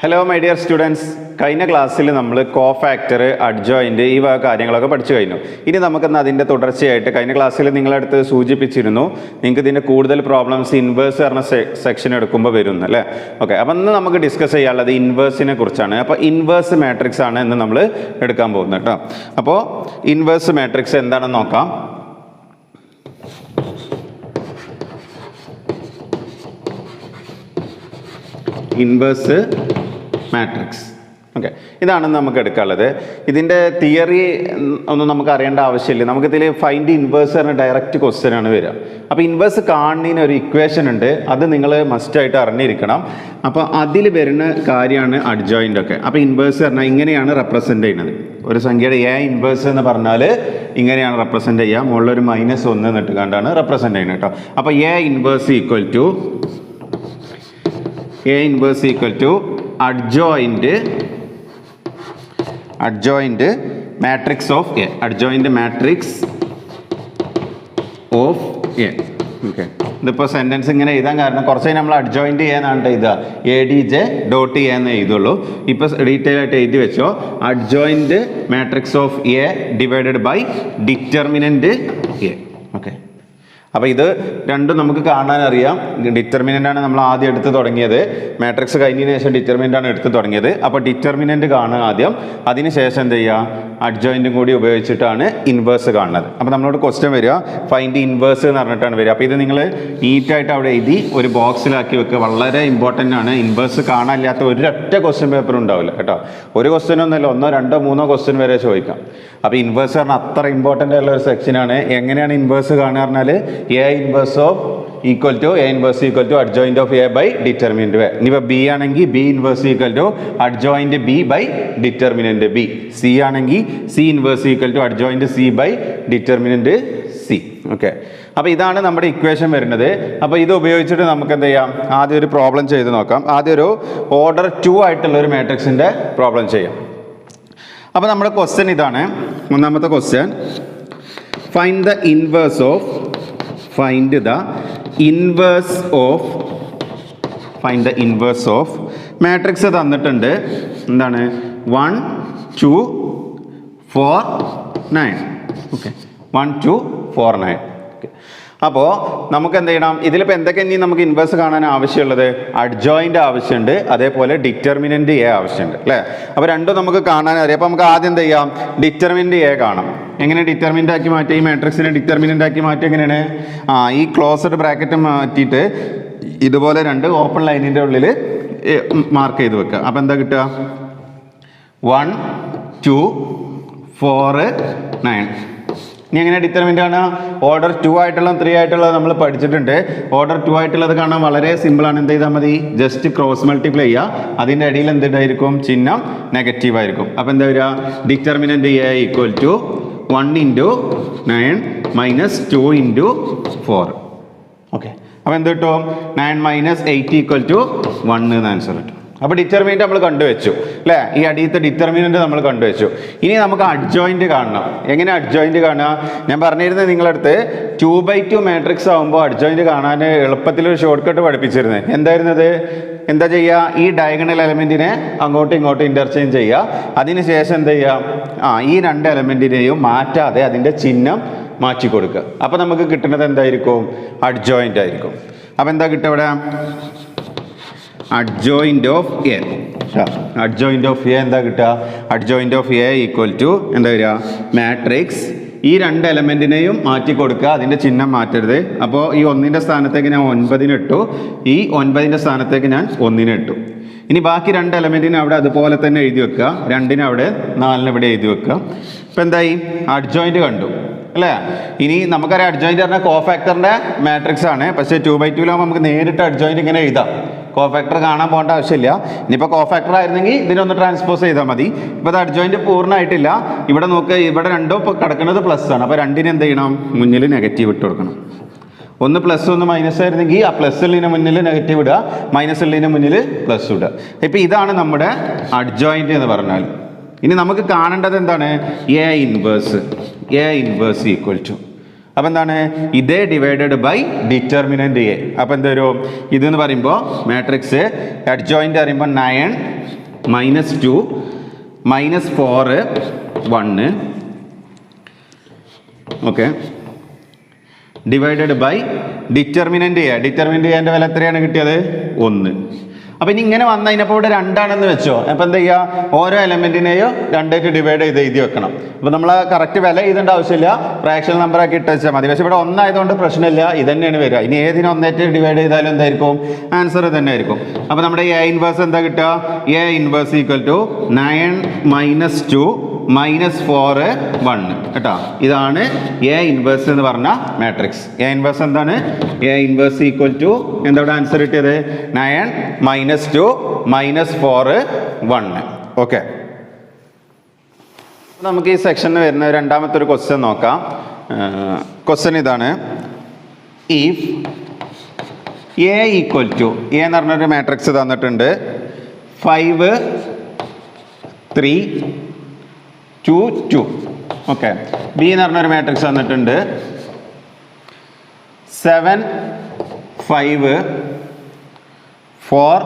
Hello my dear students, കഴിഞ്ഞ ക്ലാസ്സിൽ നമ്മൾ കോഫാക്ടർ, അഡ്ജോയിൻ്റ് ഈ വക കാര്യങ്ങളൊക്കെ പഠിച്ചു കഴിഞ്ഞു. ഇനി നമുക്കിന്ന് അതിൻ്റെ തുടർച്ചയായിട്ട് കഴിഞ്ഞ ക്ലാസ്സിൽ നിങ്ങളടുത്ത് സൂചിപ്പിച്ചിരുന്നു നിങ്ങൾക്ക് ഇതിൻ്റെ കൂടുതൽ പ്രോബ്ലംസ് ഇൻവേഴ്സ് പറഞ്ഞ സെക്ഷൻ എടുക്കുമ്പോൾ വരുന്നു അല്ലേ. ഓക്കെ, അപ്പം ഇന്ന് നമുക്ക് ഡിസ്കസ് ചെയ്യാനുള്ളത് ഇൻവേഴ്സിനെ കുറിച്ചാണ്. അപ്പോൾ ഇൻവേഴ്സ് മാട്രിക്സ് ആണ് ഇന്ന് നമ്മൾ എടുക്കാൻ പോകുന്നത് കേട്ടോ. അപ്പോൾ ഇൻവേഴ്സ് മാട്രിക്സ് എന്താണെന്ന് നോക്കാം. ഇൻവേഴ്സ് മാട്രിക്സ്, ഓക്കെ, ഇതാണ് നമുക്ക് എടുക്കാനുള്ളത്. ഇതിൻ്റെ തിയറി ഒന്നും നമുക്ക് അറിയേണ്ട ആവശ്യമില്ല. നമുക്കിതിൽ ഫൈൻഡ് ഇൻവേഴ്സ് പറഞ്ഞ ഡയറക്റ്റ് ക്വസ്റ്റ്യൻ ആണ് വരിക. അപ്പോൾ ഇൻവേഴ്സ് കാണുന്നതിന് ഒരു ഇക്വേഷൻ ഉണ്ട്, അത് നിങ്ങൾ മസ്റ്റായിട്ട് അറിഞ്ഞിരിക്കണം. അപ്പോൾ അതിൽ വരുന്ന കാര്യമാണ് അഡ്ജോയിൻ്റ് ഒക്കെ. അപ്പോൾ ഇൻവേഴ്സ് പറഞ്ഞാൽ ഇങ്ങനെയാണ് റെപ്രസെൻ്റ് ചെയ്യുന്നത്. ഒരു സംഖ്യയുടെ എ ഇൻവേഴ്സ് എന്ന് പറഞ്ഞാൽ ഇങ്ങനെയാണ് റെപ്രസെൻ്റ് ചെയ്യുക. മുകളിലൊരു -1 എന്നിട്ട് കണ്ടാണ് റെപ്രസെൻ്റ് ചെയ്യുന്നത് കേട്ടോ. അപ്പോൾ A inverse equal to adjoint matrix of A, adjoint matrix of A. Okay, ഇതിപ്പോൾ സെൻറ്റൻസ് ഇങ്ങനെ എഴുതാൻ കാരണം കുറച്ച് നമ്മൾ അഡ്ജോയിൻ്റ് ചെയ്യാനാണ് എഴുതുക. ADJ ഡോട്ട് എ എന്ന് എഴുതുള്ളൂ. ഇപ്പോൾ ഡീറ്റെയിൽ ആയിട്ട് എഴുതി വെച്ചോ. Adjoint matrix of A divided by determinant A. Okay, അപ്പോൾ ഇത് രണ്ടും നമുക്ക് കാണാനറിയാം. ഡിറ്റർമിനൻ്റാണ് നമ്മൾ ആദ്യം എടുത്ത് തുടങ്ങിയത്. മാട്രിക്സ് കഴിഞ്ഞതിന് ശേഷം ഡിറ്റർമിനൻ്റാണ് എടുത്ത് തുടങ്ങിയത്. അപ്പോൾ ഡിറ്റർമിനൻ്റ് കാണുക ആദ്യം, അതിന് ശേഷം എന്ത് ചെയ്യുക, അഡ്ജോയിൻറ്റും കൂടി ഉപയോഗിച്ചിട്ടാണ് ഇൻവേഴ്സ് കാണുന്നത്. അപ്പോൾ നമ്മളോട് ക്വസ്റ്റ്യൻ വരിക ഫൈൻഡ് ഇൻവേഴ്സ് എന്ന് പറഞ്ഞിട്ടാണ് വരിക. അപ്പോൾ ഇത് നിങ്ങൾ നീറ്റായിട്ട് അവിടെ എഴുതി ഒരു ബോക്സിലാക്കി വെക്കുക. വളരെ ഇമ്പോർട്ടൻ്റ് ആണ്. ഇൻവേഴ്സ് കാണാനില്ലാത്ത ഒരൊറ്റ ക്വസ്റ്റ്യൻ പേപ്പർ ഉണ്ടാവില്ല കേട്ടോ. ഒരു ക്വസ്റ്റ്യനൊന്നുമല്ല, 1, 2, 3 ക്വസ്റ്റ്യൻ വരെ ചോദിക്കാം. അപ്പോൾ ഇൻവേഴ്സ് പറഞ്ഞാൽ അത്ര ഇമ്പോർട്ടൻ്റ് ആയിട്ടുള്ള ഒരു സെക്ഷനാണ്. എങ്ങനെയാണ് ഇൻവേഴ്സ് കാണുക പറഞ്ഞാൽ A inverse equal to adjoint of A by determinant A. ഇനിയിപ്പോൾ ബി ആണെങ്കിൽ B inverse equal to adjoint B by determinant B. C ആണെങ്കിൽ C inverse equal to adjoint C by determinant C. Okay, അപ്പോൾ ഇതാണ് നമ്മുടെ equation വരുന്നത്. അപ്പോൾ ഇത് ഉപയോഗിച്ചിട്ട് നമുക്ക് എന്ത് ചെയ്യാം, ആദ്യം ഒരു പ്രോബ്ലം ചെയ്ത് നോക്കാം. ആദ്യം ഒരു ഓർഡർ 2 ആയിട്ടുള്ള ഒരു മാട്രിക്സിൻ്റെ പ്രോബ്ലം ചെയ്യാം. അപ്പോൾ നമ്മുടെ ക്വസ്റ്റ്യൻ ഇതാണ്. ഒന്നാമത്തെ question, find the inverse of matrix തന്നിട്ടുണ്ട്. എന്താണ്? 1, 2, 4, 9. ഓക്കെ, 1, 2, 4, 9. അപ്പോൾ നമുക്ക് എന്ത് ചെയ്യണം, ഇതിലിപ്പോൾ എന്തൊക്കെ ഇനി നമുക്ക് ഇൻവേഴ്സ് കാണാൻ ആവശ്യമുള്ളത്? അഡ്ജോയിൻ്റ് ആവശ്യമുണ്ട്, അതേപോലെ ഡിറ്റർമിനൻ്റ് എ ആവശ്യമുണ്ട് അല്ലേ. അപ്പോൾ രണ്ടും നമുക്ക് കാണാൻ അറിയാം. അപ്പോൾ നമുക്ക് ആദ്യം എന്ത് ചെയ്യാം, ഡിറ്റർമിനൻ്റ് എ കാണാം. എങ്ങനെ ഡിറ്റർമിനൻ്റ് ആക്കി മാറ്റി, ഈ മാട്രിക്സിനെ ഡിറ്റർമിനൻ്റ് ആക്കി മാറ്റി എങ്ങനെയാണ്? ഈ ക്ലോസ്ഡ് ബ്രാക്കറ്റ് മാറ്റിയിട്ട് ഇതുപോലെ 2 ഓപ്പൺ ലൈനിൻ്റെ ഉള്ളിൽ മാർക്ക് ചെയ്ത് വെക്കുക. അപ്പോൾ എന്താ കിട്ടുക? 1, 2, 4, 9. ഇനി എങ്ങനെ ഡിറ്റർമിൻ്റ് ആണ്? ഓർഡർ 2 ആയിട്ടുള്ള 3 ആയിട്ടുള്ളത് നമ്മൾ പഠിച്ചിട്ടുണ്ട്. ഓർഡർ 2 ആയിട്ടുള്ളത് കാണാൻ വളരെ സിമ്പിളാണ്. എന്ത് ചെയ്താൽ മതി, ജസ്റ്റ് ക്രോസ് മൾട്ടിപ്ലൈ ചെയ്യുക. അതിൻ്റെ ഇടയിൽ എന്തുണ്ടായിരിക്കും? ചിഹ്നം നെഗറ്റീവ് ആയിരിക്കും. അപ്പോൾ എന്താ വരിക? Determinant A equal to 1 × 9 minus 2 × 4. Okay, അപ്പോൾ എന്ത് കിട്ടും? 9 - 8 ഈക്വൽ ടു 1 എന്ന് ആൻസർ കിട്ടും. അപ്പോൾ ഡിറ്റർമിനൻ്റ് നമ്മൾ കണ്ടുവച്ചു അല്ലേ. ഈ അടിയത്തെ ഡിറ്റർമിനൻ്റ് നമ്മൾ കണ്ടുവച്ചു. ഇനി നമുക്ക് അഡ്ജോയിൻ്റ് കാണണം. എങ്ങനെ അഡ്ജോയിൻ്റ് കാണുക? ഞാൻ പറഞ്ഞിരുന്നത് നിങ്ങളടുത്ത് 2/2 മാട്രിക്സ് ആകുമ്പോൾ അഡ്ജോയിൻ്റ് കാണാൻ എളുപ്പത്തിലൊരു ഷോർട്ട് കട്ട് പഠിപ്പിച്ചിരുന്നത്. എന്തായിരുന്നത്? എന്താ ചെയ്യുക, ഈ ഡയഗണൽ എലമെൻറ്റിനെ അങ്ങോട്ടും ഇങ്ങോട്ടും ഇൻ്റർചേഞ്ച് ചെയ്യുക. അതിന് ശേഷം എന്ത് ചെയ്യുക, ഈ 2 എലമെൻറ്റിനെയും മാറ്റാതെ അതിൻ്റെ ചിഹ്നം മാറ്റി കൊടുക്കുക. അപ്പോൾ നമുക്ക് കിട്ടുന്നത് എന്തായിരിക്കും? അഡ്ജോയിൻ്റ് ആയിരിക്കും. അപ്പോൾ എന്താ കിട്ടുക ഇവിടെ? Adjoint of A. Adjoint of A എന്താ കിട്ടുക? Adjoint of A equal to എന്താ വരിക? മാട്രിക്സ്. ഈ 2 എലമെൻറ്റിനെയും മാറ്റി കൊടുക്കുക, അതിൻ്റെ ചിഹ്നം മാറ്റരുത്. അപ്പോൾ ഈ 1ൻ്റെ സ്ഥാനത്തേക്ക് ഞാൻ 9 ഇട്ടു, ഈ 9ൻ്റെ സ്ഥാനത്തേക്ക് ഞാൻ 1 ഇട്ടു. ഇനി ബാക്കി 2 എലമെൻറ്റിനെ അവിടെ അതുപോലെ തന്നെ എഴുതി വെക്കുക. 2 അവിടെ, 4 ഇവിടെ എഴുതി വെക്കുക. ഇപ്പോൾ എന്തായി? അഡ്ജോയിൻ്റ് കണ്ടു അല്ലേ. ഇനി നമുക്കറിയാം അഡ്ജോയിൻ്റ് പറഞ്ഞാൽ കോഫാക്ടറിൻ്റെ മാട്രിക്സ് ആണ്. പക്ഷേ 2/2 നമുക്ക് നേരിട്ട് അഡ്ജോയിൻ്റ് ഇങ്ങനെ എഴുതാം. കോഫാക്ടർ കാണാൻ പോകേണ്ട ആവശ്യമില്ല. ഇനിയിപ്പോൾ കോഫാക്ടർ ആയിരുന്നെങ്കിൽ ഇതിനൊന്ന് ട്രാൻസ്പോസ് ചെയ്താൽ മതി. ഇപ്പോൾ അത് അഡ്ജോയിൻ്റ് പൂർണ്ണമായിട്ടില്ല. ഇവിടെ നോക്കുക, ഇവിടെ 2 ഇപ്പോൾ കിടക്കുന്നത് പ്ലസ് ആണ്. അപ്പോൾ 2ന് എന്ത് ചെയ്യണം? മുന്നിൽ നെഗറ്റീവ് ഇട്ട് കൊടുക്കണം. 1 പ്ലസ് 1 മൈനസ് ആയിരുന്നെങ്കിൽ ആ പ്ലസ് ഉള്ളതിന് മുന്നിൽ നെഗറ്റീവ് ഇടുക, മൈനസ് ഉള്ളതിന് മുന്നിൽ പ്ലസ് ഇടുക. ഇപ്പോൾ ഇതാണ് നമ്മുടെ അഡ്ജോയിൻ്റ് എന്ന് പറഞ്ഞാൽ. ഇനി നമുക്ക് കാണേണ്ടത് എന്താണ്? എ ഇൻവേഴ്സ് ഈക്വൽ ടു അപ്പോൾ എന്താണ് ഇതേ ഡിവൈഡഡ് ബൈ ഡിറ്റർമിനൻ്റ് എ. അപ്പോൾ എന്ത് വരും ഇതെന്ന് പറയുമ്പോൾ മാട്രിക്സ് അഡ്ജോയിൻ്റ് പറയുമ്പോൾ 9 -2 -4 1 okay divided by determinant A. Determinant എൻ്റെ വില എത്രയാണ് കിട്ടിയത് 1. അപ്പോൾ ഇനി ഇങ്ങനെ വന്നു കഴിഞ്ഞപ്പോൾ ഇവിടെ 2 ആണെന്ന് വെച്ചോ. അപ്പോൾ എന്താ ചെയ്യുക ഓരോ എലമെൻറ്റിനെയോ 2 ആയിട്ട് ഡിവൈഡ് ചെയ്ത് എഴുതി വെക്കണം. അപ്പോൾ നമ്മൾ കറക്റ്റ് വില എഴുതേണ്ട ആവശ്യമില്ല, ഫ്രാക്ഷൻ നമ്പറാക്കി ഇട്ട് വെച്ചാൽ മതി. പക്ഷേ ഇവിടെ 1 ആയതുകൊണ്ട് പ്രശ്നമില്ല, ഇത് തന്നെയാണ് വരിക. ഇനി ഏതിന് 1 ആയിട്ട് ഡിവൈഡ് ചെയ്താലും എന്തായിരിക്കും ആൻസർ തന്നെ ആയിരിക്കും. അപ്പോൾ നമ്മുടെ എ ഇൻവേഴ്സ് എന്താ കിട്ടുക എ ഇൻവേഴ്സ് ഈക്വൽ ടു 9 - 2 -4 1 കേട്ടോ. ഇതാണ് എ ഇൻവേഴ്സ് എന്ന് പറഞ്ഞ മാട്രിക്സ്. എ ഇൻവേഴ്സ് എന്താണ് എ ഇൻവേഴ്സ് ഈക്വൽ ടു എന്താ ഇവിടെ ആൻസർ കിട്ടിയത് 9 - 2 -4 1 ഓക്കെ. നമുക്ക് ഈ സെക്ഷനിൽ വരുന്ന രണ്ടാമത്തെ ഒരു ക്വസ്റ്റ്യൻ നോക്കാം. ക്വസ്റ്റ്യൻ ഇതാണ് if A equal to A എന്ന് പറഞ്ഞൊരു മാട്രിക്സ് തന്നിട്ടുണ്ട് 5 3 2 2 ഓക്കെ. ബി എന്ന് പറഞ്ഞൊരു മാട്രിക്സ് തന്നിട്ടുണ്ട് 7 5 4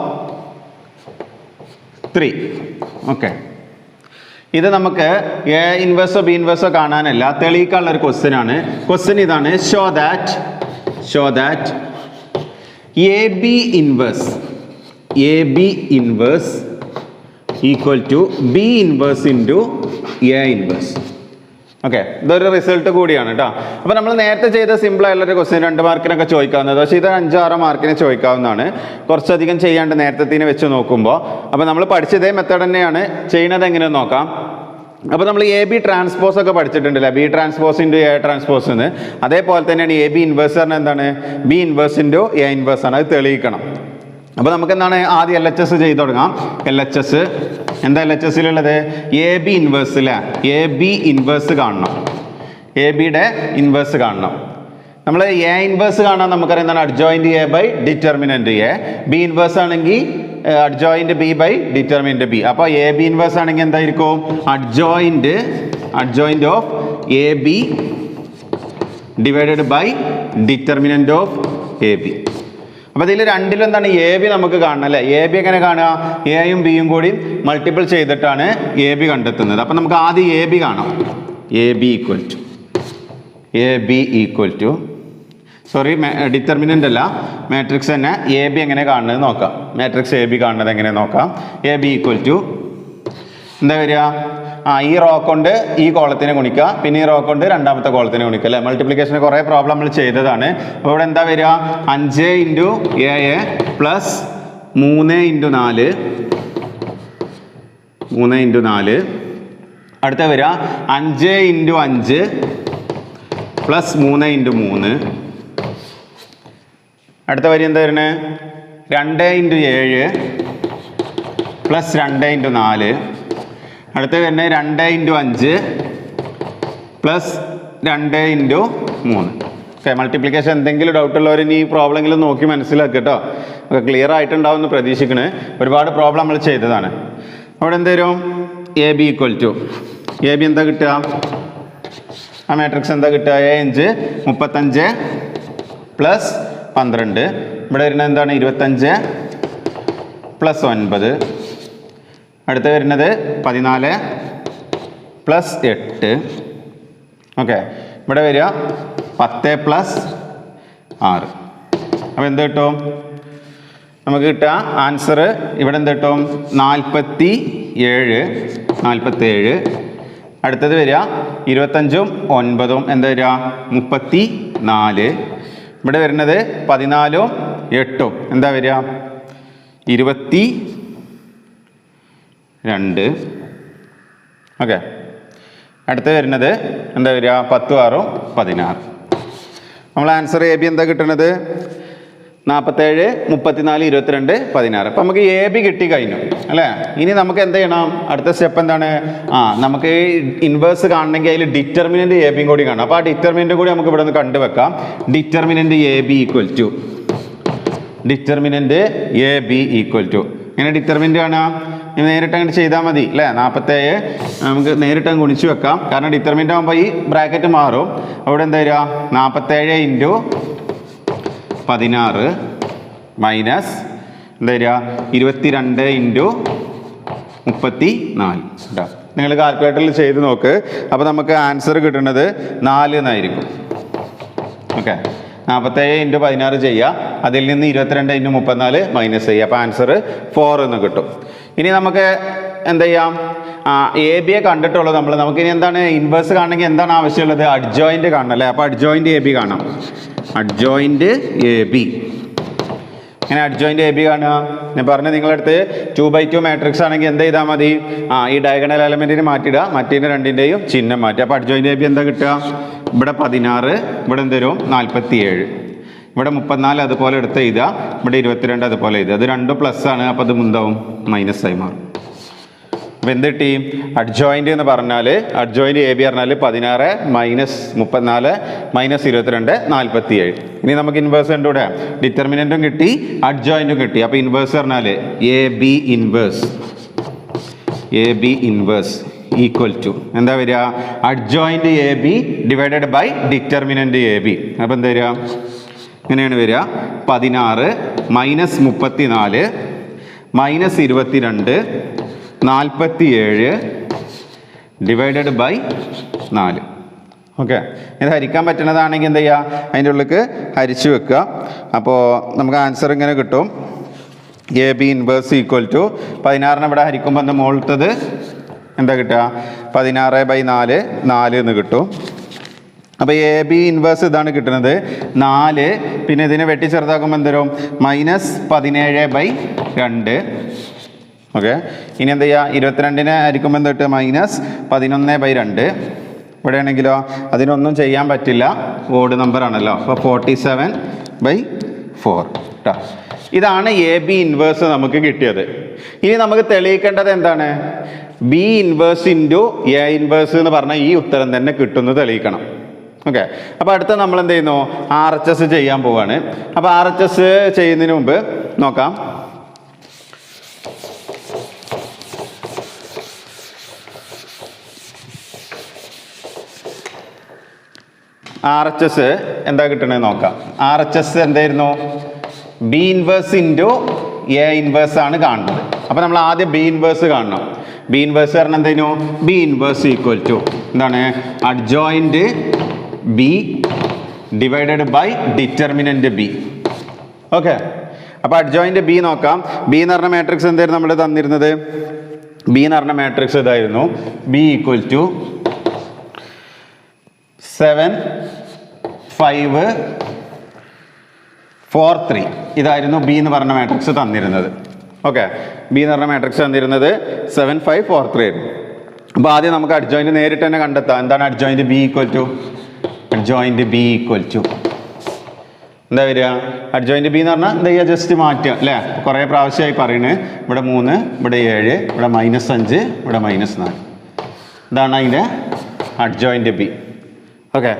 3 ഓക്കെ. ഇത് നമുക്ക് എ ഇൻവേഴ്സോ ബി ഇൻവേഴ്സോ കാണാനല്ല, തെളിയിക്കാനുള്ള ഒരു ക്വസ്റ്റ്യൻ ആണ്. ക്വസ്റ്റ്യൻ ഇതാണ് show that A B inverse equal to B inverse into A inverse okay. ഇതൊരു റിസൾട്ട് കൂടിയാണ് കേട്ടോ. അപ്പോൾ നമ്മൾ നേരത്തെ ചെയ്ത സിമ്പിൾ ആയിട്ടുള്ളൊരു ക്വസ്റ്റ്യൻ 2 മാർക്കിനൊക്കെ ചോദിക്കാവുന്നത്, പക്ഷേ ഇത് 5-6 മാർക്കിന് ചോദിക്കാവുന്നതാണ്. കുറച്ചധികം ചെയ്യാണ്ട് നേരത്തെ വെച്ച് നോക്കുമ്പോൾ. അപ്പോൾ നമ്മൾ പഠിച്ചതേ മെത്തേഡ് തന്നെയാണ്, ചെയ്യുന്നത് എങ്ങനെയെന്ന് നോക്കാം. അപ്പോൾ നമ്മൾ എ ബി ട്രാൻസ്പോസ് ഒക്കെ പഠിച്ചിട്ടുണ്ടല്ലേ, B transpose into A transpose എന്ന്. അതേപോലെ തന്നെയാണ് എ ബി ഇൻവേഴ്സ് പറഞ്ഞാൽ എന്താണ് B inverse into A inverse ആണ്, അത് തെളിയിക്കണം. അപ്പോൾ നമുക്ക് എന്താണ് ആദ്യം LHS ചെയ്ത് തുടങ്ങാം. LHS എന്താ LHSലുള്ളത് എ ബി ഇൻവേഴ്സ് അല്ലേ, എ ബി ഇൻവേഴ്സ് കാണണം, എ ബിയുടെ ഇൻവേഴ്സ് കാണണം. നമ്മൾ എ ഇൻവേഴ്സ് കാണാൻ നമുക്കറിയാം എന്താണ് adjoint A by determinant A. B inverse ആണെങ്കിൽ adjoint B by determinant B. അപ്പോൾ എ ബി ഇൻവേഴ്സ് ആണെങ്കിൽ എന്തായിരിക്കും adjoint of A B divided by determinant of A B. അപ്പോൾ ഇതിൽ രണ്ടിലും എന്താണ് എ ബി നമുക്ക് കാണണം അല്ലേ. എ ബി എങ്ങനെ കാണുക എയും ബിയും കൂടി മൾട്ടിപ്പിൾ ചെയ്തിട്ടാണ് എ ബി കണ്ടെത്തുന്നത്. അപ്പോൾ നമുക്ക് ആദ്യം എ ബി കാണാം. A B equal to sorry determinant അല്ല മാട്രിക്സ് തന്നെ. എ ബി എങ്ങനെ കാണുന്നത് നോക്കാം. മാട്രിക്സ് എ ബി കാണുന്നത് എങ്ങനെ നോക്കാം. എ ബി ഈക്വൽ ടു എന്താ വരിക ഈ റോ കൊണ്ട് ഈ കോളത്തിനെ ഗുണിക്കുക, പിന്നെ ഈ റോ കൊണ്ട് രണ്ടാമത്തെ കോളത്തിനെ ഗുണിക്കുക അല്ലേ. മൾട്ടിപ്ലിക്കേഷന് കുറേ പ്രോബ്ലം നമ്മൾ ചെയ്തതാണ്. അപ്പോൾ ഇവിടെ എന്താ വരിക 5 ഇൻറ്റു എ പ്ലസ് 3 ഇൻറ്റു 4 അടുത്ത വരിക 5 ഇൻറ്റു 5 പ്ലസ് 3 ഇൻറ്റു 3 അടുത്ത വരി എന്താ വരുന്നത് 2 ഇൻറ്റു 7 പ്ലസ് 2 ഇൻറ്റു 4 അടുത്ത വരുന്നത് 2 into 5 plus 2 into 3 okay. Multiplication എന്തെങ്കിലും ഡൗട്ടുള്ളവർ ഇനി ഈ പ്രോബ്ലമെങ്കിലും നോക്കി മനസ്സിലാക്കുക കേട്ടോ. ഒക്കെ ക്ലിയർ ആയിട്ടുണ്ടാവും എന്ന് പ്രതീക്ഷിക്കണേ. ഒരുപാട് പ്രോബ്ലം നമ്മൾ ചെയ്തതാണ്. അവിടെ എന്തേലും A B equal to A B എന്താ കിട്ടുക ആ മാട്രിക്സ് എന്താ കിട്ടുക 5 35 പ്ലസ് 12 ഇവിടെ വരുന്നത് എന്താണ് 25 പ്ലസ് 9 അടുത്ത വരുന്നത് 14 പ്ലസ് 8 ഓക്കെ. ഇവിടെ വരിക 10 പ്ലസ് 6. അപ്പോൾ എന്ത് കിട്ടും നമുക്ക് കിട്ടുക ആൻസർ ഇവിടെ എന്ത് കിട്ടും 47. അടുത്തത് വരിക 25ഉം 9ഉം എന്താ വരിക 34. ഇവിടെ വരുന്നത് 14ഉം 8ഉം എന്താ വരിക 22 ഓക്കെ. അടുത്ത് വരുന്നത് എന്താ വരിക 10ഉം 6ഉം 16. നമ്മൾ ആൻസർ എ ബി എന്താ കിട്ടുന്നത് 47 34 22 16. അപ്പം നമുക്ക് എ ബി കിട്ടി കഴിഞ്ഞു അല്ലേ. ഇനി നമുക്ക് എന്ത് ചെയ്യണം അടുത്ത സ്റ്റെപ്പ് എന്താണ് നമുക്ക് ഇൻവേഴ്സ് കാണണമെങ്കിൽ അതിൽ ഡിറ്റർമിനൻ്റ് എ ബിയും കൂടി കാണാം. അപ്പോൾ ആ ഡിറ്റർമിനൻ്റ് കൂടി നമുക്ക് ഇവിടെ നിന്ന് കണ്ടുവെക്കാം. Determinant A B equal to ഇങ്ങനെ ഡിറ്റർമിനൻ്റ് കാണാം നേരിട്ട് അങ്ങോട്ട് ചെയ്താൽ മതി അല്ലേ. 47 നമുക്ക് നേരിട്ട് അങ്ങ് ഗുണിച്ച് വെക്കാം, കാരണം ഡിറ്റർമിനൻ്റ് ആകുമ്പോൾ ഈ ബ്രാക്കറ്റ് മാറും. അവിടെ എന്താ വരിക? 47 × 16 മൈനസ് എന്താ വരിക? 22 × 34 കേട്ടോ. നിങ്ങൾ കാൽക്കുലേറ്ററിൽ ചെയ്ത് നോക്ക്. അപ്പോൾ നമുക്ക് ആൻസർ കിട്ടുന്നത് 4 എന്നായിരിക്കും. ഓക്കെ, 47 × 16 ചെയ്യുക, അതിൽ നിന്ന് 22 × 34 മൈനസ് ചെയ്യുക, അപ്പോൾ ആൻസർ 4 എന്ന് കിട്ടും. ഇനി നമുക്ക് എന്ത് ചെയ്യാം? എ ബിയെ കണ്ടിട്ടുള്ളൂ നമ്മൾ. നമുക്കിനി എന്താണ് ഇൻവേഴ്സ് കാണണമെങ്കിൽ എന്താണ് ആവശ്യമുള്ളത്? അഡ്ജോയിൻറ്റ് കാണണം അല്ലേ. അപ്പോൾ അഡ്ജോയിൻറ്റ് എ ബി കാണാം. Adjoint A B. ഇങ്ങനെ അഡ്ജോയിൻറ്റ് എ ബി കാണുക. ഞാൻ പറഞ്ഞ നിങ്ങളടുത്ത് 2x2 മാട്രിക്സ് ആണെങ്കിൽ എന്ത് ചെയ്താൽ മതി? ഈ ഡയഗണൽ എലമെൻറ്റിന് മാറ്റിയിടുക, മറ്റേതിൻ്റെ രണ്ടിൻ്റെയും ചിഹ്നം മാറ്റുക. അപ്പോൾ അഡ്ജോയിൻറ്റ് എ ബി എന്താ കിട്ടുക? ഇവിടെ 16, ഇവിടെ എന്തരും 47, ഇവിടെ 34 അതുപോലെ എടുത്ത് എഴുതുക, ഇവിടെ 22 അതുപോലെ എഴുതുക. അത് രണ്ടും പ്ലസ് ആണ്, അപ്പോൾ അത് എന്താവും? മൈനസ് ആയി മാറും. അപ്പോൾ എന്ത് കിട്ടി? അഡ്ജോയിൻ്റ് എന്ന് പറഞ്ഞാൽ അഡ്ജോയിൻ്റ് എ ബി പറഞ്ഞാൽ 16 മൈനസ് 34 മൈനസ് 22 47. ഇനി നമുക്ക് ഇൻവേഴ്സ് കണ്ടുകൂടെ? ഡിറ്റർമിനൻറ്റും കിട്ടി, അഡ്ജോയിൻറ്റും കിട്ടി. അപ്പോൾ ഇൻവേഴ്സ് പറഞ്ഞാൽ A B inverse equal to എന്താ വരിക? Adjoint A B divided by determinant A B. അപ്പോൾ എന്താ വരിക? ഇങ്ങനെയാണ് വരിക. 16 minus 34 minus 22 47 divided by 4. Okay, ഇത് ഹരിക്കാൻ പറ്റുന്നതാണെങ്കിൽ എന്ത് ചെയ്യുക? അതിൻ്റെ ഉള്ളിലേക്ക് ഹരിച്ചു വെക്കുക. അപ്പോൾ നമുക്ക് ആൻസർ ഇങ്ങനെ കിട്ടും. A B inverse equal to 16 ഇവിടെ ഹരിക്കുമ്പോൾ എന്താ മുകളിലത്തത് എന്താ കിട്ടുക? 16/4 4 എന്ന് കിട്ടും. അപ്പോൾ എ ബി ഇൻവേഴ്സ് ഇതാണ് കിട്ടുന്നത് 4. പിന്നെ ഇതിനെ വെട്ടി ചെറുതാക്കുമ്പോൾ എന്തരും? മൈനസ് 17/2. ഓക്കെ, ഇനി എന്താ ചെയ്യുക? 22 ആയിരിക്കുമ്പോൾ എന്താ കിട്ടുക? മൈനസ് 11/2. ഇവിടെ ആണെങ്കിലോ അതിനൊന്നും ചെയ്യാൻ പറ്റില്ല, ഓഡ് നമ്പർ ആണല്ലോ. അപ്പോൾ 47/4 കേട്ടോ. ഇതാണ് എ ബി ഇൻവേഴ്സ് നമുക്ക് കിട്ടിയത്. ഇനി നമുക്ക് തെളിയിക്കേണ്ടത് എന്താണ്? B inverse into A inverse എന്ന് പറഞ്ഞാൽ ഈ ഉത്തരം തന്നെ കിട്ടുമെന്ന് തെളിയിക്കണം. ഓക്കെ, അപ്പോൾ അടുത്ത നമ്മൾ എന്ത് ചെയ്യുന്നു? RHS ചെയ്യാൻ പോവാണ്. അപ്പോൾ RHS ചെയ്യുന്നതിന് മുമ്പ് നോക്കാം. RHS എന്താ കിട്ടണത് നോക്കാം. RHS എന്തായിരുന്നു? B inverse into A inverse ആണ് കാണുന്നത്. അപ്പോൾ നമ്മൾ ആദ്യം ബി ഇൻവേഴ്സ് കാണണം. ബി ഇൻവേഴ്സ് പറഞ്ഞാൽ എന്തായിരുന്നു? ബി ഇൻവേഴ്സ് ഈക്വൽ ടു എന്താണ്? Adjoint B divided by determinant B. Okay, അപ്പോൾ അഡ്ജോയിൻറ്റ് ബി നോക്കാം. ബി എന്ന് പറഞ്ഞ മാട്രിക്സ് എന്തായിരുന്നു നമ്മൾ തന്നിരുന്നത്? ബി എന്ന് പറഞ്ഞ മാട്രിക്സ് ഇതായിരുന്നു. ബി ഈക്വൽ ടു 7 5 4 3 ഇതായിരുന്നു ബി എന്ന് പറഞ്ഞ മാട്രിക്സ് തന്നിരുന്നത്. ഓക്കെ, ബി എന്ന് പറഞ്ഞ മാട്രിക്സ് തന്നിരുന്നത് 7 5 4 3 ആയിരുന്നു. അപ്പോൾ ആദ്യം നമുക്ക് അഡ്ജോയിൻറ്റ് നേരിട്ട് തന്നെ കണ്ടെത്താം. എന്താണ് adjoint B equal to? Adjoint B equal to എന്താ വരിക? അഡ്ജോയിൻറ്റ് ബി എന്ന് പറഞ്ഞാൽ എന്താ ചെയ്യുക? ജസ്റ്റ് മാറ്റുക അല്ലേ. കുറേ പ്രാവശ്യമായി പറയുന്നത്. ഇവിടെ 3, ഇവിടെ 7, ഇവിടെ -5, ഇവിടെ -4. ഇതാണ് അതിൻ്റെ അഡ്ജോയിൻറ്റ് ബി. ഓക്കെ,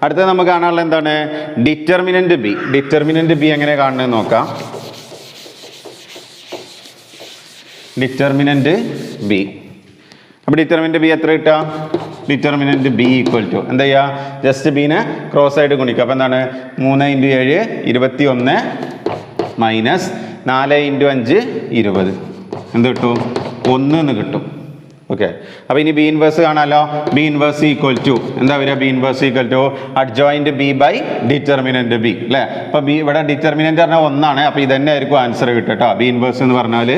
അടുത്തത് നമുക്ക് കാണാനുള്ള എന്താണ്? Determinant B. ഡിറ്റർമിനൻറ്റ് ബി എങ്ങനെ കാണുന്നത് നോക്കാം. Determinant B. അപ്പോൾ ഡിറ്റർമിനൻറ്റ് ബി എത്ര കിട്ടുക? ഡിറ്റർമിനൻറ്റ് ബി ഈക്വൽ ടു എന്താ ചെയ്യുക? ജസ്റ്റ് ബീനെ ക്രോസ് ആയിട്ട് ഗുണിക്കുക. അപ്പോൾ എന്താണ്? 3 × 7 21 മൈനസ് 4 × 5 20 എന്ത് കിട്ടും? 1 എന്ന് കിട്ടും. ഓക്കെ, അപ്പോൾ ഇനി ബി ഇൻവേഴ്സ് കാണാമല്ലോ. ബി ഇൻവേഴ്സ് ഈക്വൽ ടു എന്താ വരിക? B inverse equal to adjoint B by determinant B അല്ലേ. അപ്പോൾ ബി ഇവിടെ ഡിറ്റർമിനൻറ്റ് പറഞ്ഞാൽ 1 ആണ്. അപ്പോൾ ഇതന്നെ ആയിരിക്കും ആൻസർ കിട്ടുക കേട്ടോ. ബി ഇൻവേഴ്സ് എന്ന് പറഞ്ഞാൽ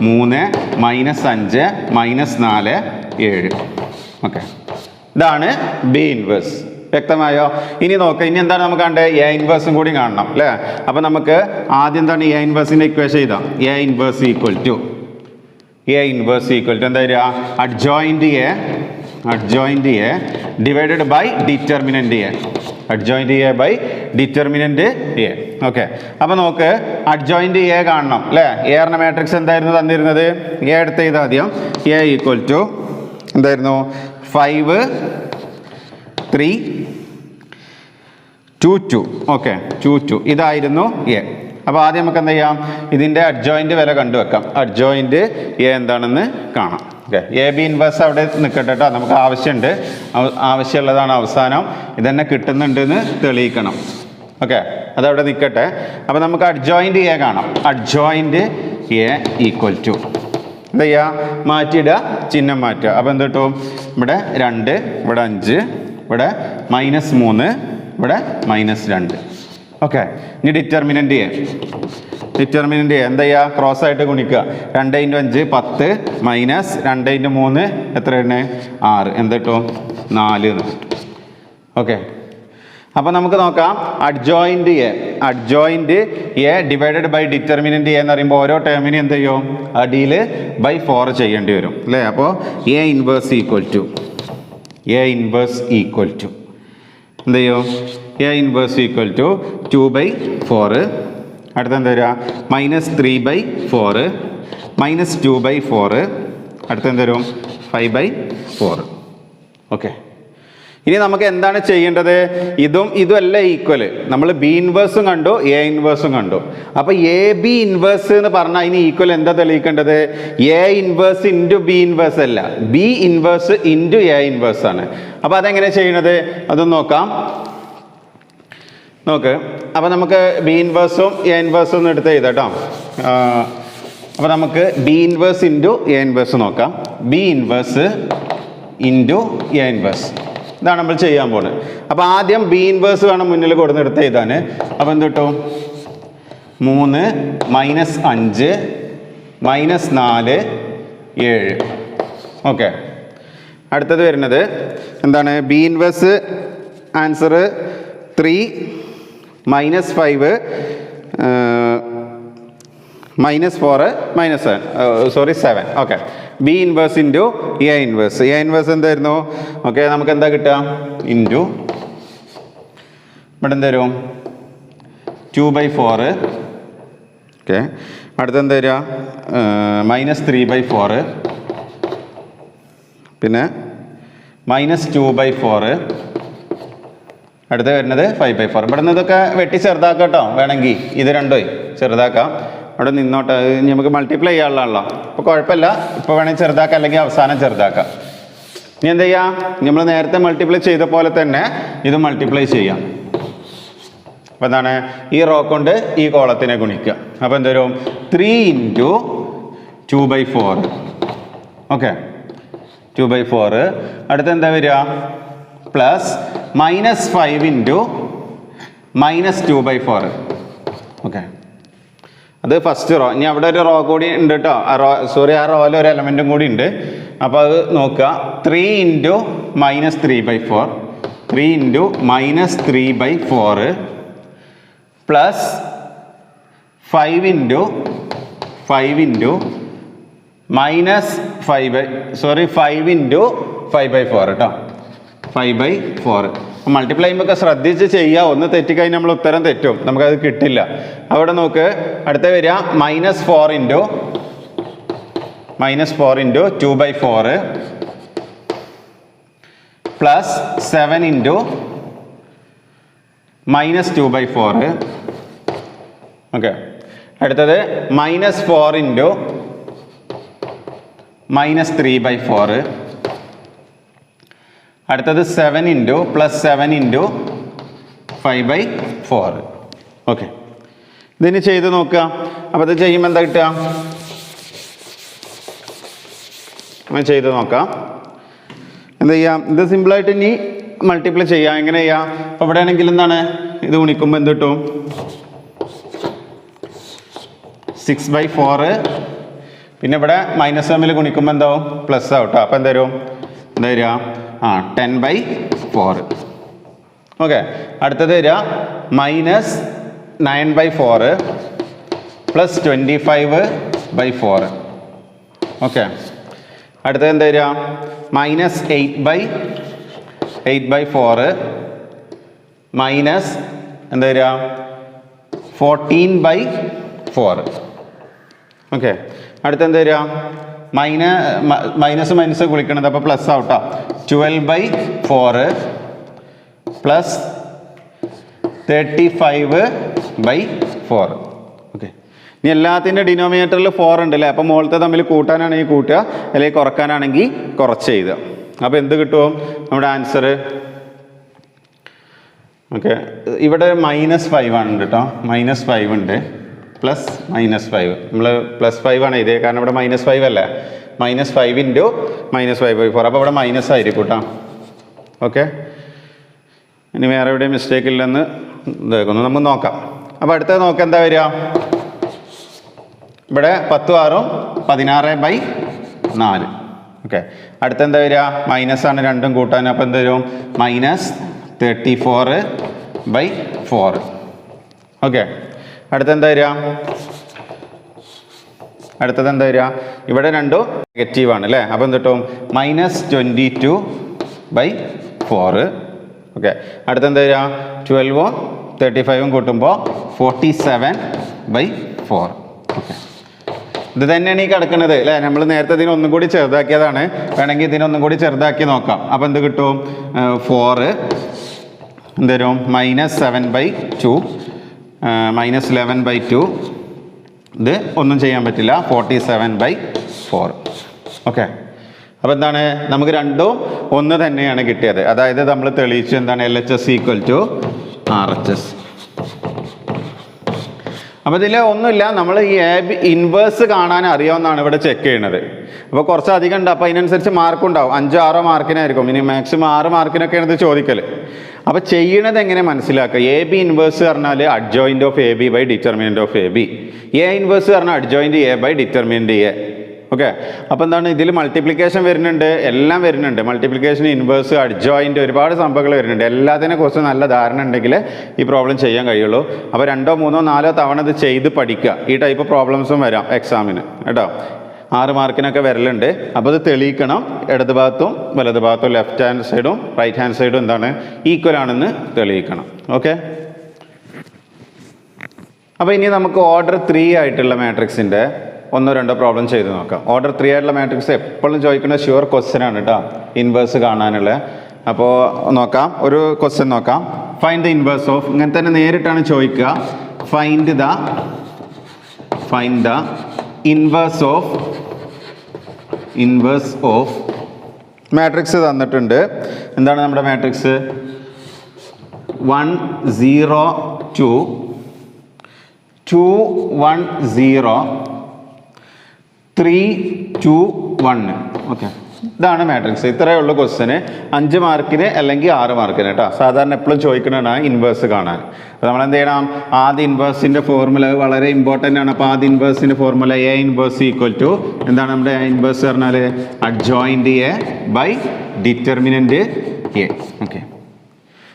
3 -5 -4 7. ഓക്കെ, ഇതാണ് ബി ഇൻവേഴ്സ്. വ്യക്തമായോ? ഇനി നോക്കാം. ഇനി എന്താണ് നമുക്ക് കണ്ടത്? എ ഇൻവേഴ്സും കൂടി കാണണം അല്ലേ. അപ്പോൾ നമുക്ക് ആദ്യം എന്താണ് എ ഇൻവേഴ്സിൻ്റെ ഇക്വേഷൻ എഴുതാം. എ ഇൻവേഴ്സ് ഈക്വൽ ടു എന്താ വരിക? Adjoint A divided by determinant A. Adjoint A by determinant A. Okay, അപ്പോൾ നമുക്ക് അഡ്ജോയിൻറ്റ് എ കാണണം അല്ലേ. എ പറഞ്ഞ മാട്രിക്സ് എന്തായിരുന്നു തന്നിരുന്നത്? എ എടുത്ത് ചെയ്താൽ ആദ്യം. എ ഈക്വൽ ടു എന്തായിരുന്നു? 5 3 2 2. ഓക്കെ, 2 2 ഇതായിരുന്നു എ. അപ്പോൾ ആദ്യം നമുക്ക് എന്ത് ചെയ്യാം, ഇതിൻ്റെ അഡ്ജോയിൻ്റ് വില കണ്ടുവെക്കാം. അഡ്ജോയിൻ്റ് എ എന്താണെന്ന് കാണാം. ഓക്കെ, എ ബി ഇൻവേഴ്സ് അവിടെ നിൽക്കട്ടെ കേട്ടോ, നമുക്ക് ആവശ്യമുണ്ട്, ആവശ്യമുള്ളതാണ് അവസാനം, ഇതന്നെ കിട്ടുന്നുണ്ടെന്ന് തെളിയിക്കണം. ഓക്കെ, അതവിടെ നിൽക്കട്ടെ. അപ്പോൾ നമുക്ക് അഡ്ജോയിൻ്റ് എ കാണാം. അഡ്ജോയിൻ്റ് എ ഈക്വൽ ടു എന്താ ചെയ്യുക, മാറ്റിയിടുക, ചിഹ്നം മാറ്റുക. അപ്പോൾ എന്ത് കിട്ടും, ഇവിടെ 2, ഇവിടെ 5, ഇവിടെ -3, ഇവിടെ -2. ഓക്കെ, ഇനി ഡിറ്റർമിനൻ്റ് എ. ഡിറ്റർമിനൻ്റ് എ എന്താ ചെയ്യുക, ക്രോസ് ആയിട്ട് ഗുണിക്കുക. 2 × 5 10 മൈനസ് 2 × 3 എത്രയാണ് 6, എന്ത് കിട്ടും 4 എന്ന് കിട്ടും. ഓക്കെ, അപ്പോൾ നമുക്ക് നോക്കാം adjoint A. Adjoint A divided by determinant A എന്ന് പറയുമ്പോൾ ഓരോ ടേമിനും എന്ത് ചെയ്യും, അടിയിൽ by 4 ചെയ്യേണ്ടി വരും അല്ലേ. അപ്പോൾ എ ഇൻവേഴ്സ് ഈക്വൽ ടു എന്ത് ചെയ്യും, എ ഇൻവേഴ്സ് ഈക്വൽ ടു 2/4. അടുത്ത എന്താ വരിക, -3/4 -2/4. അടുത്ത എന്ത് വരും, 5/4. ഓക്കെ, ഇനി നമുക്ക് എന്താണ് ചെയ്യേണ്ടത്, ഇതും അല്ല ഈക്വൽ. നമ്മൾ ബി ഇൻവേഴ്സും കണ്ടു, എ ഇൻവേഴ്സും കണ്ടു. അപ്പോൾ എ ബി ഇൻവേഴ്സ് എന്ന് പറഞ്ഞാൽ അതിന് ഈക്വൽ എന്താ തെളിയിക്കേണ്ടത്, A inverse into B inverse അല്ല, B inverse into A inverse ആണ്. അപ്പോൾ അതെങ്ങനെ ചെയ്യണത് അതൊന്ന് നോക്കാം. നോക്ക്, അപ്പോൾ നമുക്ക് ബി ഇൻവേഴ്സും എ ഇൻവേഴ്സും ഒന്ന് എടുത്ത് എഴുതാം കേട്ടോ. അപ്പോൾ നമുക്ക് B inverse into A inverse നോക്കാം. B inverse into A inverse, ഇതാണ് നമ്മൾ ചെയ്യാൻ പോകുന്നത്. അപ്പോൾ ആദ്യം ബി ഇൻവേഴ്സ് വേണം മുന്നിൽ കൊടുന്നെടുത്ത് എഴുതാൻ. അപ്പോൾ എന്ത് കിട്ടും, 3 -5 -4 7. ഓക്കെ, അടുത്തത് വരുന്നത് എന്താണ്, B inverse answer 3 -5 -4 -7. Okay, B inverse into A inverse. A inverse എന്തായിരുന്നു, ഓക്കെ, നമുക്ക് എന്താ കിട്ടുക, ഇൻറ്റു ഇവിടെ എന്ത് വരും 2/4. ഓക്കെ, അടുത്തെന്താ വരിക, -3/4, പിന്നെ -2/4. അടുത്ത് വരുന്നത് 5/4. ഇവിടെ നിന്ന് ഇതൊക്കെ വെട്ടി ചെറുതാക്കാം കേട്ടോ, വേണമെങ്കിൽ ഇത് രണ്ടും ചെറുതാക്കാം. അവിടെ നിന്നോട്ടെ, നമുക്ക് മൾട്ടിപ്ലൈ ചെയ്യാനുള്ളതാണല്ലോ, അപ്പോൾ കുഴപ്പമില്ല. ഇപ്പോൾ വേണമെങ്കിൽ ചെറുതാക്കാം, അല്ലെങ്കിൽ അവസാനം ചെറുതാക്കാം. ഇനി എന്ത് ചെയ്യാം, നമ്മൾ നേരത്തെ മൾട്ടിപ്ലൈ ചെയ്ത പോലെ തന്നെ ഇത് മൾട്ടിപ്ലൈ ചെയ്യാം. അപ്പോൾ എന്താണ്, ഈ റോ കൊണ്ട് ഈ കോളത്തിനെ ഗുണിക്കുക. അപ്പോൾ എന്ത് വരും, 3 × 2/4. ഓക്കെ, 2/4. അടുത്ത് എന്താ വരിക, പ്ലസ് -5 × -2/4. ഓക്കെ, അത് ഫസ്റ്റ് റോ. ഇനി അവിടെ ഒരു റോ കൂടി ഉണ്ട് കേട്ടോ, ആ റോയിൽ ഒരു എലമെൻറ്റും കൂടി ഉണ്ട്. അപ്പോൾ അത് നോക്കുക, 3 × -3/4 3 × -3/4 പ്ലസ് 5 × 5 × -5/4 കേട്ടോ, 5/4. മൾട്ടിപ്ലൈ ചെയ്യുമ്പോൾ ശ്രദ്ധിച്ച് ചെയ്യുക, ഒന്ന് തെറ്റിക്കഴിഞ്ഞാൽ നമ്മൾ ഉത്തരം തെറ്റും, നമുക്കത് കിട്ടില്ല. അവിടെ നോക്ക്, അടുത്ത വരിക -4 × 2/4 പ്ലസ് 7 × -2/4. ഓക്കെ, അടുത്തത് -4 × -3/4. അടുത്തത് 7 × +7 × 5/4. ഓക്കെ, ഇതിന് ചെയ്ത് നോക്കുക. അപ്പോൾ ഇത് ചെയ്യുമ്പോൾ എന്താ കിട്ടുക, നമ്മൾ ചെയ്ത് നോക്കാം. എന്താ ചെയ്യാം, ഇത് സിമ്പിളായിട്ട് ഇനി മൾട്ടിപ്ലൈ ചെയ്യാം. എങ്ങനെ ചെയ്യാം, അപ്പോൾ ഇവിടെ ആണെങ്കിൽ എന്താണ്, ഇത് ഗുണിക്കുമ്പോൾ എന്ത് കിട്ടും, 6/4. പിന്നെ ഇവിടെ -7 ഗുണിക്കുമ്പോൾ എന്താവും, പ്ലസ് ആവും കേട്ടോ. അപ്പോൾ എന്താ വരും, എന്താ വരിക, 10/4. ഓക്കെ, അടുത്തത് വരിക -9/4 പ്ലസ് 25/4. ഓക്കെ, അടുത്തത് എന്താ വരിക, -8/4 മൈനസ് എന്താ വരിക, 14/4. ഓക്കെ, അടുത്ത എന്താ വരിക, മൈനസ് കുളിക്കണത്, അപ്പോൾ പ്ലസ് ആവട്ടോ, 12/4 പ്ലസ് 35/4. ഇനി എല്ലാത്തിൻ്റെ ഡിനോമിനേറ്ററിൽ 4 ഉണ്ട് അല്ലേ, അപ്പോൾ മുകളിലത്തെ തമ്മിൽ കൂട്ടാനാണെങ്കിൽ കൂട്ടുക, അല്ലെങ്കിൽ കുറക്കാനാണെങ്കിൽ കുറച്ച് എഴുതുക. അപ്പോൾ എന്ത് കിട്ടും നമ്മുടെ ആൻസർ? ഓക്കെ, ഇവിടെ -5 ആണ് കേട്ടോ, -5 ഉണ്ട്, പ്ലസ് -5. നമ്മൾ +5 ആണ് എഴുതിയത്, കാരണം ഇവിടെ -5 അല്ലേ, -5 ഇൻറ്റു -5/4, അപ്പോൾ ഇവിടെ മൈനസ് ആയിരിക്കും കേട്ടോ. ഓക്കെ, ഇനി വേറെ എവിടെയും മിസ്റ്റേക്ക് ഇല്ലെന്ന് ഇതാക്കുന്നു, നമുക്ക് നോക്കാം. അപ്പോൾ അടുത്തത് നോക്കാം എന്താ വരിക. ഇവിടെ 10 6 16/4. ഓക്കെ, അടുത്തെന്താ വരിക, മൈനസ് ആണ് രണ്ടും കൂട്ടാൻ, അപ്പോൾ എന്ത് വരും -34/4. ഓക്കെ, അടുത്തെന്താ വരിക, അടുത്തത് എന്താ വരിക, ഇവിടെ രണ്ടും നെഗറ്റീവാണ് അല്ലേ, അപ്പോൾ എന്ത് കിട്ടും -22/4. ഓക്കെ, അടുത്തെന്താ വരിക, 12ഉം 35ഉം കൂട്ടുമ്പോൾ 47/4. ഓക്കെ, ഇത് തന്നെയാണ് ഈ കിടക്കുന്നത് അല്ലേ. നമ്മൾ നേരത്തെ ഇതിനെ ഒന്നും കൂടി ചെറുതാക്കിയതാണ്, വേണമെങ്കിൽ ഇതിനൊന്നും കൂടി ചെറുതാക്കി നോക്കാം. അപ്പോൾ എന്ത് കിട്ടും, 4 എന്തരും -7/2 -11/2. ഇത് ഒന്നും ചെയ്യാൻ പറ്റില്ല, 47/4. ഓക്കെ, അപ്പോൾ എന്താണ്, നമുക്ക് രണ്ടും ഒന്ന് തന്നെയാണ് കിട്ടിയത്. അതായത് നമ്മൾ തെളിയിച്ചു എന്താണ്, LHS = RHS. അപ്പോൾ ഇതിൽ ഒന്നുമില്ല, നമ്മൾ ഈ AB ഇൻവേഴ്സ് കാണാൻ അറിയാവുന്നതാണ് ഇവിടെ ചെക്ക് ചെയ്യുന്നത്. അപ്പോൾ കുറച്ചധികം ഉണ്ട്, അപ്പോൾ അതിനനുസരിച്ച് മാർക്ക് ഉണ്ടാവും, 5 6 മാർക്കിനായിരിക്കും, ഇനി മാക്സിമം 6 മാർക്കിനൊക്കെയാണ് ഇത് ചോദിക്കൽ. അപ്പോൾ ചെയ്യണത് എങ്ങനെ മനസ്സിലാക്കുക. AB ഇൻവേഴ്സ് പറഞ്ഞാൽ adjoint of AB by determinant of AB. A inverse പറഞ്ഞാൽ adjoint A by determinant A. Okay, അപ്പോൾ എന്താണ്, ഇതിൽ മൾട്ടിപ്ലിക്കേഷൻ വരുന്നുണ്ട്, എല്ലാം വരുന്നുണ്ട്, മൾട്ടിപ്ലിക്കേഷൻ, ഇൻവേഴ്സ്, അഡ്ജോയിൻ്റ്, ഒരുപാട് സംഭവങ്ങൾ വരുന്നുണ്ട്. എല്ലാത്തിനെ കുറിച്ച് നല്ല ധാരണ ഉണ്ടെങ്കിൽ ഈ പ്രോബ്ലം ചെയ്യാൻ കഴിയുള്ളൂ. അപ്പോൾ 2 3 4 തവണ ഇത് ചെയ്ത് പഠിക്കുക. ഈ ടൈപ്പ് പ്രോബ്ലംസും വരാം എക്സാമിന് കേട്ടോ, 6 മാർക്കിനൊക്കെ വരലുണ്ട്. അപ്പോൾ ഇത് തെളിയിക്കണം, ഇടത് ഭാഗത്തും വലത് ഭാഗത്തും, ലെഫ്റ്റ് ഹാൻഡ് സൈഡും റൈറ്റ് ഹാൻഡ് സൈഡും എന്താണ് ഈക്വൽ ആണെന്ന് തെളിയിക്കണം. ഓക്കെ, അപ്പോൾ ഇനി നമുക്ക് ഓർഡർ 3 ആയിട്ടുള്ള മാട്രിക്സിൻ്റെ 1 2 പ്രോബ്ലം ചെയ്ത് നോക്കാം. ഓർഡർ 3 ആയിട്ടുള്ള മാട്രിക്സ് എപ്പോഴും ചോദിക്കുന്ന ഷുവർ ക്വസ്റ്റ്യൻ ആണ് കേട്ടോ, ഇൻവേഴ്സ് കാണാനുള്ള. അപ്പോൾ നോക്കാം, ഒരു ക്വസ്റ്റ്യൻ നോക്കാം. ഫൈൻഡ് ദ ഇൻവേഴ്സ് ഓഫ്, ഇങ്ങനെ തന്നെ നേരിട്ടാണ് ചോദിക്കുക. Find the inverse of matrix തന്നിട്ടുണ്ട്. എന്താണ് നമ്മുടെ മാട്രിക്സ്? 1 0 2 2 1 0 3 2 1. ഓക്കെ, ഇതാണ് മാട്രിക്സ്. ഇത്രയേ ഉള്ളൂ ക്വസ്റ്റ്യന്. 5 മാർക്കിന് അല്ലെങ്കിൽ 6 മാർക്കിന് കേട്ടോ. സാധാരണ എപ്പോഴും ചോദിക്കുന്നതാണ് ഇൻവേഴ്സ് കാണാൻ. അപ്പോൾ നമ്മൾ എന്ത് ചെയ്യണം, ആദ്യ ഇൻവേഴ്സിൻ്റെ ഫോർമുല വളരെ ഇമ്പോർട്ടൻ്റ് ആണ്. അപ്പോൾ ആദ്യ ഇൻവേഴ്സിൻ്റെ ഫോർമുല A ഇൻവേഴ്സ് = എന്താണ് നമ്മുടെ ഇൻവേഴ്സ് പറഞ്ഞാൽ adjoint A by determinant A. Okay,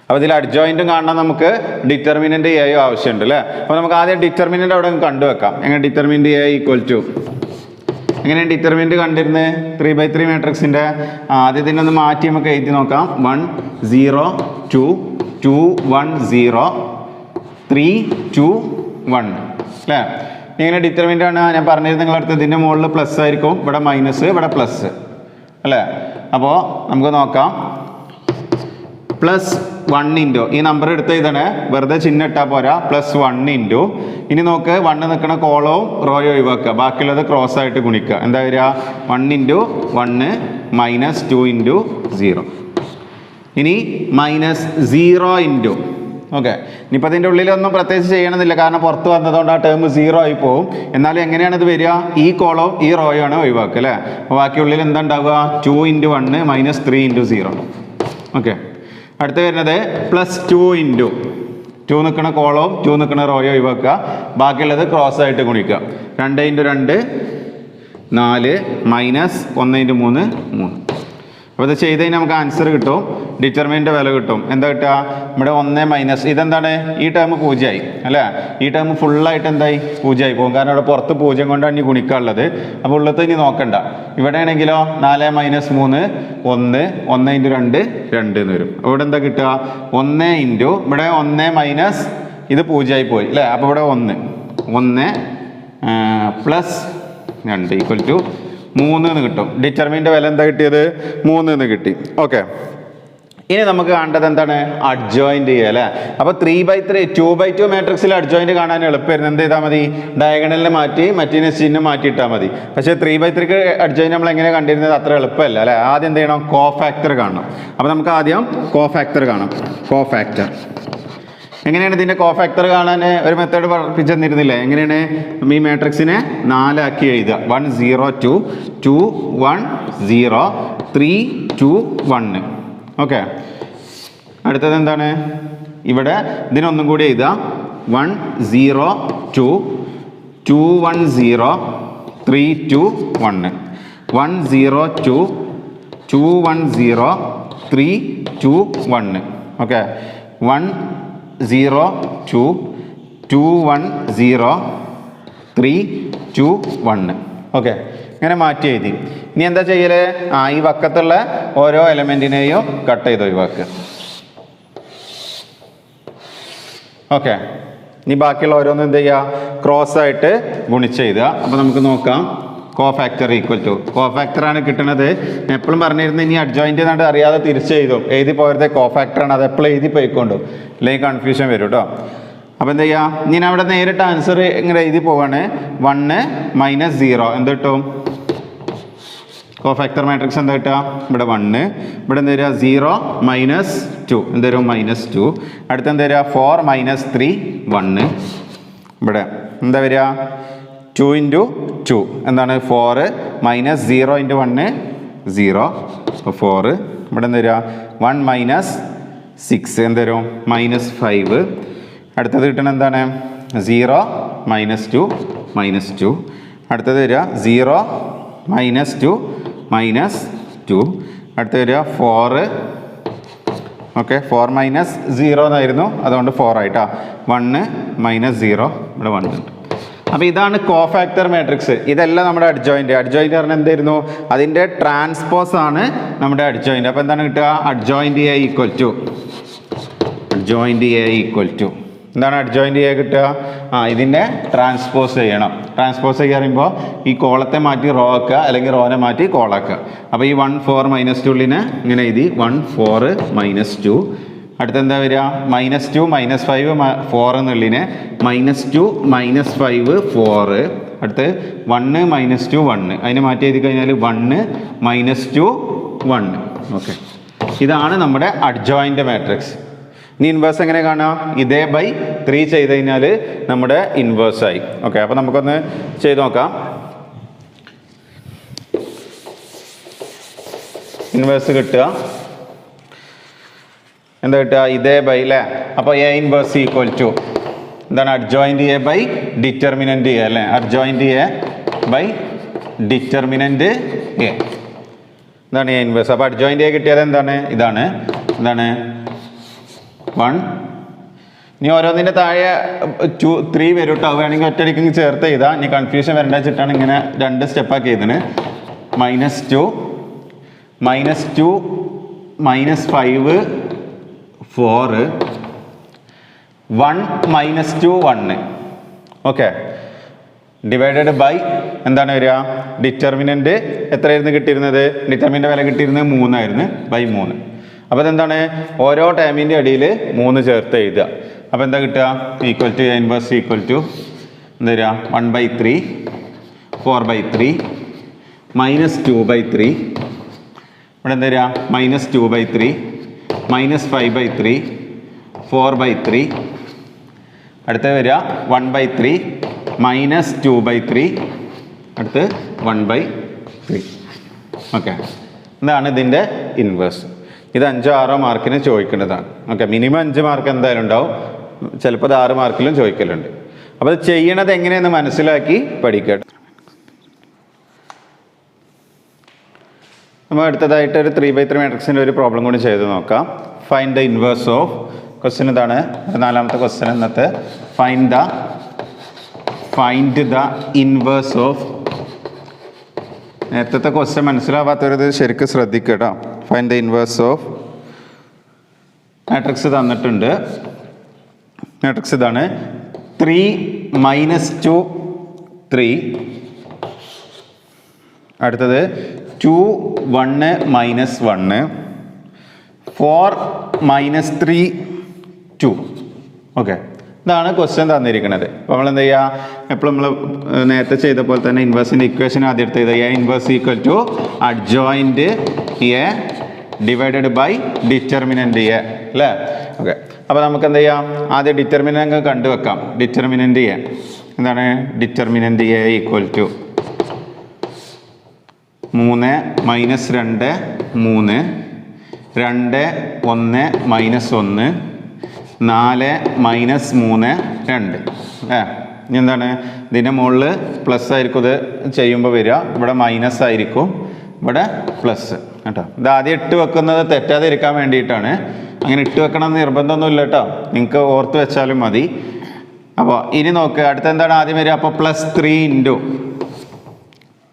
അപ്പോൾ ഇതിൽ അഡ്ജോയിൻറ്റും കാണാൻ നമുക്ക് ഡിറ്റർമിനൻ്റ് എയും ആവശ്യമുണ്ട് അല്ലേ. അപ്പോൾ നമുക്ക് ആദ്യം ഡിറ്റർമിനൻ്റ് അവിടെ കണ്ടുവെക്കാം. എങ്ങനെ ഡിറ്റർമിനൻ്റ് A = എങ്ങനെയാണ് ഡിറ്റർമിനൻ്റ് കണ്ടിരുന്നത് 3/3 മാട്രിക്സിൻ്റെ? ആദ്യത്തിനെ ഒന്ന് മാറ്റി നമുക്ക് എഴുതി നോക്കാം. 1 0 2 2 1 0 3 2 1 അല്ലേ. ഇങ്ങനെ ഡിറ്റർമിനൻ്റ് ആണ് ഞാൻ പറഞ്ഞിരുന്നത് നിങ്ങളടുത്ത്. ഇതിൻ്റെ മുകളിൽ പ്ലസ് ആയിരിക്കും, ഇവിടെ മൈനസ്, ഇവിടെ പ്ലസ് അല്ലേ. അപ്പോൾ നമുക്ക് നോക്കാം. +1 ഇൻറ്റു ഈ നമ്പർ എടുത്ത് എഴുതണേ, വെറുതെ ചിഹ്നം ഇട്ടാൽ പോരാ. +1 ഇൻറ്റു ഇനി നോക്ക് 1 നിൽക്കുന്ന കോളവും റോയും ഒഴിവാക്കുക, ബാക്കിയുള്ളത് ക്രോസ് ആയിട്ട് ഗുണിക്കുക. എന്താ വരിക? 1 ഇൻറ്റു 1 -2 ഇൻറ്റു 0. ഇനി -0 ഇൻറ്റു. ഓക്കെ, ഇനിയിപ്പോൾ അതിൻ്റെ ഉള്ളിലൊന്നും പ്രത്യേകിച്ച് ചെയ്യണമെന്നില്ല, കാരണം പുറത്ത് വന്നതുകൊണ്ട് ആ ടേം 0 ആയി പോകും. എന്നാലും എങ്ങനെയാണ് ഇത് വരിക? ഈ കോളവും ഈ റോയും ആണ് ഒഴിവാക്കുക അല്ലേ. അപ്പോൾ ബാക്കി ഉള്ളിൽ എന്താ ഉണ്ടാവുക? 2 ഇൻറ്റു 1 -3 ഇൻറ്റു 0. ഓക്കെ, അടുത്ത് വരുന്നത് +2 ഇൻറ്റു 2 നിൽക്കുന്ന കോളവും 2 നിൽക്കുന്ന റോയും ഒഴിവാക്കുക, ബാക്കിയുള്ളത് ക്രോസ് ആയിട്ട് ഗുണിക്കുക. 2 ഇൻറ്റു 2 4 -1 ഇൻറ്റു 3 3. അപ്പോൾ ഇത് ചെയ്ത് കഴിഞ്ഞാൽ നമുക്ക് ആൻസർ കിട്ടും, ഡിറ്റർമിനൻ്റ് വില കിട്ടും. എന്താ കിട്ടുക? ഇവിടെ 1 - ഇതെന്താണ്? ഈ ടേം 0 ആയി അല്ലേ. ഈ ടേം ഫുള്ളായിട്ട് എന്തായി? 0 ആയി പോകും, കാരണം ഇവിടെ പുറത്ത് 0 കൊണ്ടാണ് ഇനി ഗുണിക്കാനുള്ളത്. അപ്പോൾ ഉള്ളത് ഇനി നോക്കണ്ട. ഇവിടെ ആണെങ്കിലോ 4 - 3 1 1 ഇൻറ്റു 2 2 എന്ന് വരും. ഇവിടെ എന്താ കിട്ടുക? 1 ഇൻറ്റു ഇവിടെ 1 - ഇത് 0 ആയി പോയി അല്ലേ. അപ്പോൾ ഇവിടെ 1 +2 = 3 എന്ന് കിട്ടും. ഡിറ്റർമിനൻ്റ് വില എന്താ കിട്ടിയത്? 3 എന്ന് കിട്ടി. ഓക്കെ, ഇനി നമുക്ക് കാണേണ്ടത് എന്താണ്? അഡ്ജോയിന്റ് ചെയ്യുക അല്ലേ. അപ്പോൾ 3/3 2/2 മാട്രിക്സിൽ അഡ്ജോയിന്റ് കാണാൻ എളുപ്പമായിരുന്നു. എന്ത് ചെയ്താൽ മതി? ഡയഗണലിനെ മാറ്റി മറ്റേ ചിഹ്നം മാറ്റിയിട്ടാൽ മതി. പക്ഷേ 3/3 അഡ്ജോയിന്റ് നമ്മൾ എങ്ങനെ കണ്ടിരുന്നത്? അത്ര എളുപ്പമല്ല അല്ലേ. ആദ്യം എന്ത് ചെയ്യണം? കോഫാക്ടർ കാണണം. അപ്പോൾ നമുക്ക് ആദ്യം കോഫാക്ടർ കാണാം. കോഫാക്ടർ എങ്ങനെയാണ്? ഇതിൻ്റെ കോഫാക്ടർ കാണാൻ ഒരു മെത്തേഡ് പഠിപ്പിച്ചു തന്നിരുന്നില്ലേ? എങ്ങനെയാണ്? ഈ മാട്രിക്സിനെ 4 ആക്കി എഴുതുക. 1 0 2 2 1 0 3 2 1. ഓക്കെ, അടുത്തത് എന്താണ്? ഇവിടെ ഇതിനൊന്നും കൂടി എഴുതുക. 1 0 2 2 1 0 3 2 1 1 0 2 2 1 0 3 2 1. ഓക്കെ, 1 0 2 2 1 0 3 2 1. ഓക്കെ, ഇങ്ങനെ മാറ്റി എഴുതി. ഇനി എന്താ ചെയ്യല്? ഈ വക്കത്തുള്ള ഓരോ എലമെന്റിനെയും കട്ട് ചെയ്ത് ഒഴിവാക്കുക. ഓക്കെ, ഇനി ബാക്കിയുള്ള ഓരോന്നും എന്ത് ചെയ്യുക? ക്രോസ് ആയിട്ട് ഗുണിച്ച് എഴുതുക. അപ്പോൾ നമുക്ക് നോക്കാം. കോഫാക്ടർ ഈക്വൽ ടു കോഫാക്ടറാണ് കിട്ടുന്നത്. എപ്പോഴും പറഞ്ഞിരുന്നു ഇനി അഡ്ജോയിന്റ് എന്നാണ്ട് അറിയാതെ തിരിച്ചെഴുതും. എഴുതി പോയതേ കോഫാക്ടറാണ്. അത് എപ്പോഴും എഴുതി പോയിക്കൊണ്ടു, അല്ലെങ്കിൽ കൺഫ്യൂഷൻ വരും കേട്ടോ. അപ്പോൾ എന്ത് ചെയ്യുക? ഇനി അവിടെ നേരിട്ട് ആൻസർ ഇങ്ങനെ എഴുതി പോവാണ്. 1 - 0 എന്ത് കിട്ടും? കോഫാക്ടർ മാട്രിക്സ് എന്താ കിട്ടുക? ഇവിടെ 1, ഇവിടെ എന്ത് വരിക? 0 - 2 എന്ത് വരും? -2. അടുത്ത് എന്ത് വരിക? 4 - 3 1. ഇവിടെ എന്താ വരിക? 2 × 2 എന്താണ്? 4 - 0 × 1 0 4. ഇവിടെ എന്ത് വരിക? 1 - 6 എന്ത് വരും? -5. അടുത്തത് കിട്ടണ എന്താണ്? 0 - 2 -2. അടുത്തത് വരിക 0 - 2 -2. അടുത്തത് വരിക 4. ഓക്കെ, 4 - 0 എന്നായിരുന്നു, അതുകൊണ്ട് 4 ആയിട്ടാ. 1 - 0 ഇവിടെ 1 ഉണ്ട്. അപ്പോൾ ഇതാണ് കോഫാക്ടർ മാട്രിക്സ്. ഇതെല്ലാം നമ്മുടെ അഡ്ജോയിന്റ്. അഡ്ജോയിന്റ് പറഞ്ഞാൽ എന്തായിരുന്നു? അതിൻ്റെ ട്രാൻസ്പോസ് ആണ് നമ്മുടെ അഡ്ജോയിന്റ്. അപ്പോൾ എന്താണ് കിട്ടുക? അഡ്ജോയിന്റ് എ ഈക്വൽ ടു എന്താണ് അഡ്ജോയിന്റ് എ കിട്ടുക? ഇതിൻ്റെ ട്രാൻസ്പോസ് ചെയ്യണം. ട്രാൻസ്പോസ് ചെയ്യുക പറയുമ്പോൾ ഈ കോളത്തെ മാറ്റി റോ ആക്കുക, അല്ലെങ്കിൽ റോനെ മാറ്റി കോളാക്കുക. അപ്പോൾ ഈ 1 4 -2 ഉള്ളിനെ ഇങ്ങനെ എഴുതി 1 4 -2. അടുത്ത് എന്താ വരിക? -2 -5 4 എന്നുള്ളിനെ -2 -5 4. അടുത്ത് 1 -2 1 അതിനെ മാറ്റി എഴുതി കഴിഞ്ഞാൽ 1 -2 1. ഓക്കെ, ഇതാണ് നമ്മുടെ അഡ്ജോയിന്റ് മാട്രിക്സ്. ഇനി ഇൻവേഴ്സ് എങ്ങനെ കാണാം? ഇതേ ബൈ 3 ചെയ്ത് കഴിഞ്ഞാൽ നമ്മുടെ ഇൻവേഴ്സ് ആയി. ഓക്കെ, അപ്പോൾ നമുക്കൊന്ന് ചെയ്ത് നോക്കാം. ഇൻവേഴ്സ് കിട്ടുക എന്താ കിട്ടുക? ഇതേ ബൈ അല്ലേ. അപ്പോൾ എ ഇൻവേഴ്സ് ഈക്വൽ ടു എന്താണ്? Adjoint A by determinant A അല്ലേ. Adjoint A by determinant A എന്താണ് എ ഇൻവേഴ്സ്. അപ്പോൾ അഡ്ജോയിന്റ് എ കിട്ടിയത് എന്താണ്? ഇതാണ്. എന്താണ്? 1. ഇനി ഓരോന്നിൻ്റെ താഴെ 2 3 വരും കേട്ടോ. വേണമെങ്കിൽ ഒറ്റയടിക്ക് ചേർത്ത് ചെയ്താൽ ഇനി കൺഫ്യൂഷൻ വരേണ്ട വെച്ചിട്ടാണ് ഇങ്ങനെ 2 സ്റ്റെപ്പാക്കി ചെയ്തത്. -2 -2 -5 4 1 -2 1. ഓക്കെ, ഡിവൈഡഡ് ബൈ എന്താണ് വരിക? ഡിറ്റർമിനന്റ് എത്രയായിരുന്നു കിട്ടിയിരുന്നത്? ഡിറ്റർമിനന്റ് വില കിട്ടിയിരുന്നത് 3 ആയിരുന്നു. ബൈ 3. അപ്പോൾ അതെന്താണ്? ഓരോ ടൈമിൻ്റെ അടിയിൽ 3 ചേർത്ത് എഴുതുക. അപ്പോൾ എന്താ കിട്ടുക? Equal to A inverse equal to എന്താ വരിക? 1/3 4/3 -2/3. ഇവിടെ എന്താ വരിക? -2/3 -5/3 4/3. അടുത്ത വരിക 1/3 -2/3. അടുത്ത് 1/3. ഓക്കെ, ഇതാണ് ഇതിൻ്റെ ഇൻവേഴ്സ്. ഇത് 5 6 മാർക്കിന് ചോദിക്കേണ്ടതാണ്. ഓക്കെ, മിനിമം 5 മാർക്ക് എന്തായാലും ഉണ്ടാവും. ചിലപ്പോൾ അത് 6 മാർക്കിലും ചോദിക്കലുണ്ട്. അപ്പോൾ അത് ചെയ്യണത് എങ്ങനെയെന്ന് മനസ്സിലാക്കി പഠിക്കട്ടെ. നമ്മൾ അടുത്തതായിട്ട് ഒരു 3/3 മാട്രിക്സിൻ്റെ ഒരു പ്രോബ്ലം കൂടി ചെയ്ത് നോക്കാം. Find the inverse of question ഇതാണ്. 4ാമത്തെ ക്വസ്റ്റ്യൻ ഇന്നത്തെ. Find the inverse of. നേരത്തെ ക്വസ്റ്റ്യൻ മനസ്സിലാവാത്തവരത് ശരിക്കും ശ്രദ്ധിക്കുക കേട്ടോ. Find the inverse of matrix തന്നിട്ടുണ്ട്. മാട്രിക്സ് ഇതാണ്. 3 - 2 3. അടുത്തത് 2 1 -1 4 മൈനസ് 3 2. ഓക്കെ, ഇതാണ് ക്വസ്റ്റ്യൻ തന്നിരിക്കുന്നത്. അപ്പോൾ നമ്മൾ എന്ത് ചെയ്യുക, എപ്പോഴും നമ്മൾ നേരത്തെ ചെയ്ത പോലെ തന്നെ ഇൻവേഴ്സിൻ്റെ ഇക്വേഷൻ ആദ്യം എടുത്ത് ചെയ്ത് A inverse equal to adjoint A divided by determinant A അല്ലേ. ഓക്കെ, അപ്പോൾ നമുക്ക് എന്ത് ചെയ്യാം, ആദ്യം ഡിറ്റർമിനൻ്റ് കണ്ടുവെക്കാം. ഡിറ്റർമിനൻ്റ് എ എന്താണ്, determinant A equal to 3 minus 2 3 2 1 minus 1 4 minus 3 2 ഇനി എന്താണ്, ഇതിൻ്റെ മുകളിൽ പ്ലസ് ആയിരിക്കും ഇത് ചെയ്യുമ്പോൾ വരിക, ഇവിടെ മൈനസ് ആയിരിക്കും, ഇവിടെ പ്ലസ് കേട്ടോ. ഇത് ആദ്യം ഇട്ട് വെക്കുന്നത് തെറ്റാതെ ഇരിക്കാൻ വേണ്ടിയിട്ടാണ്. അങ്ങനെ ഇട്ട് വെക്കണം എന്ന് നിർബന്ധമൊന്നുമില്ല കേട്ടോ, നിങ്ങൾക്ക് ഓർത്ത് വെച്ചാലും മതി. അപ്പോൾ ഇനി നോക്കുക, അടുത്ത എന്താണ് ആദ്യം വരിക, അപ്പോൾ +3 ഇൻറ്റു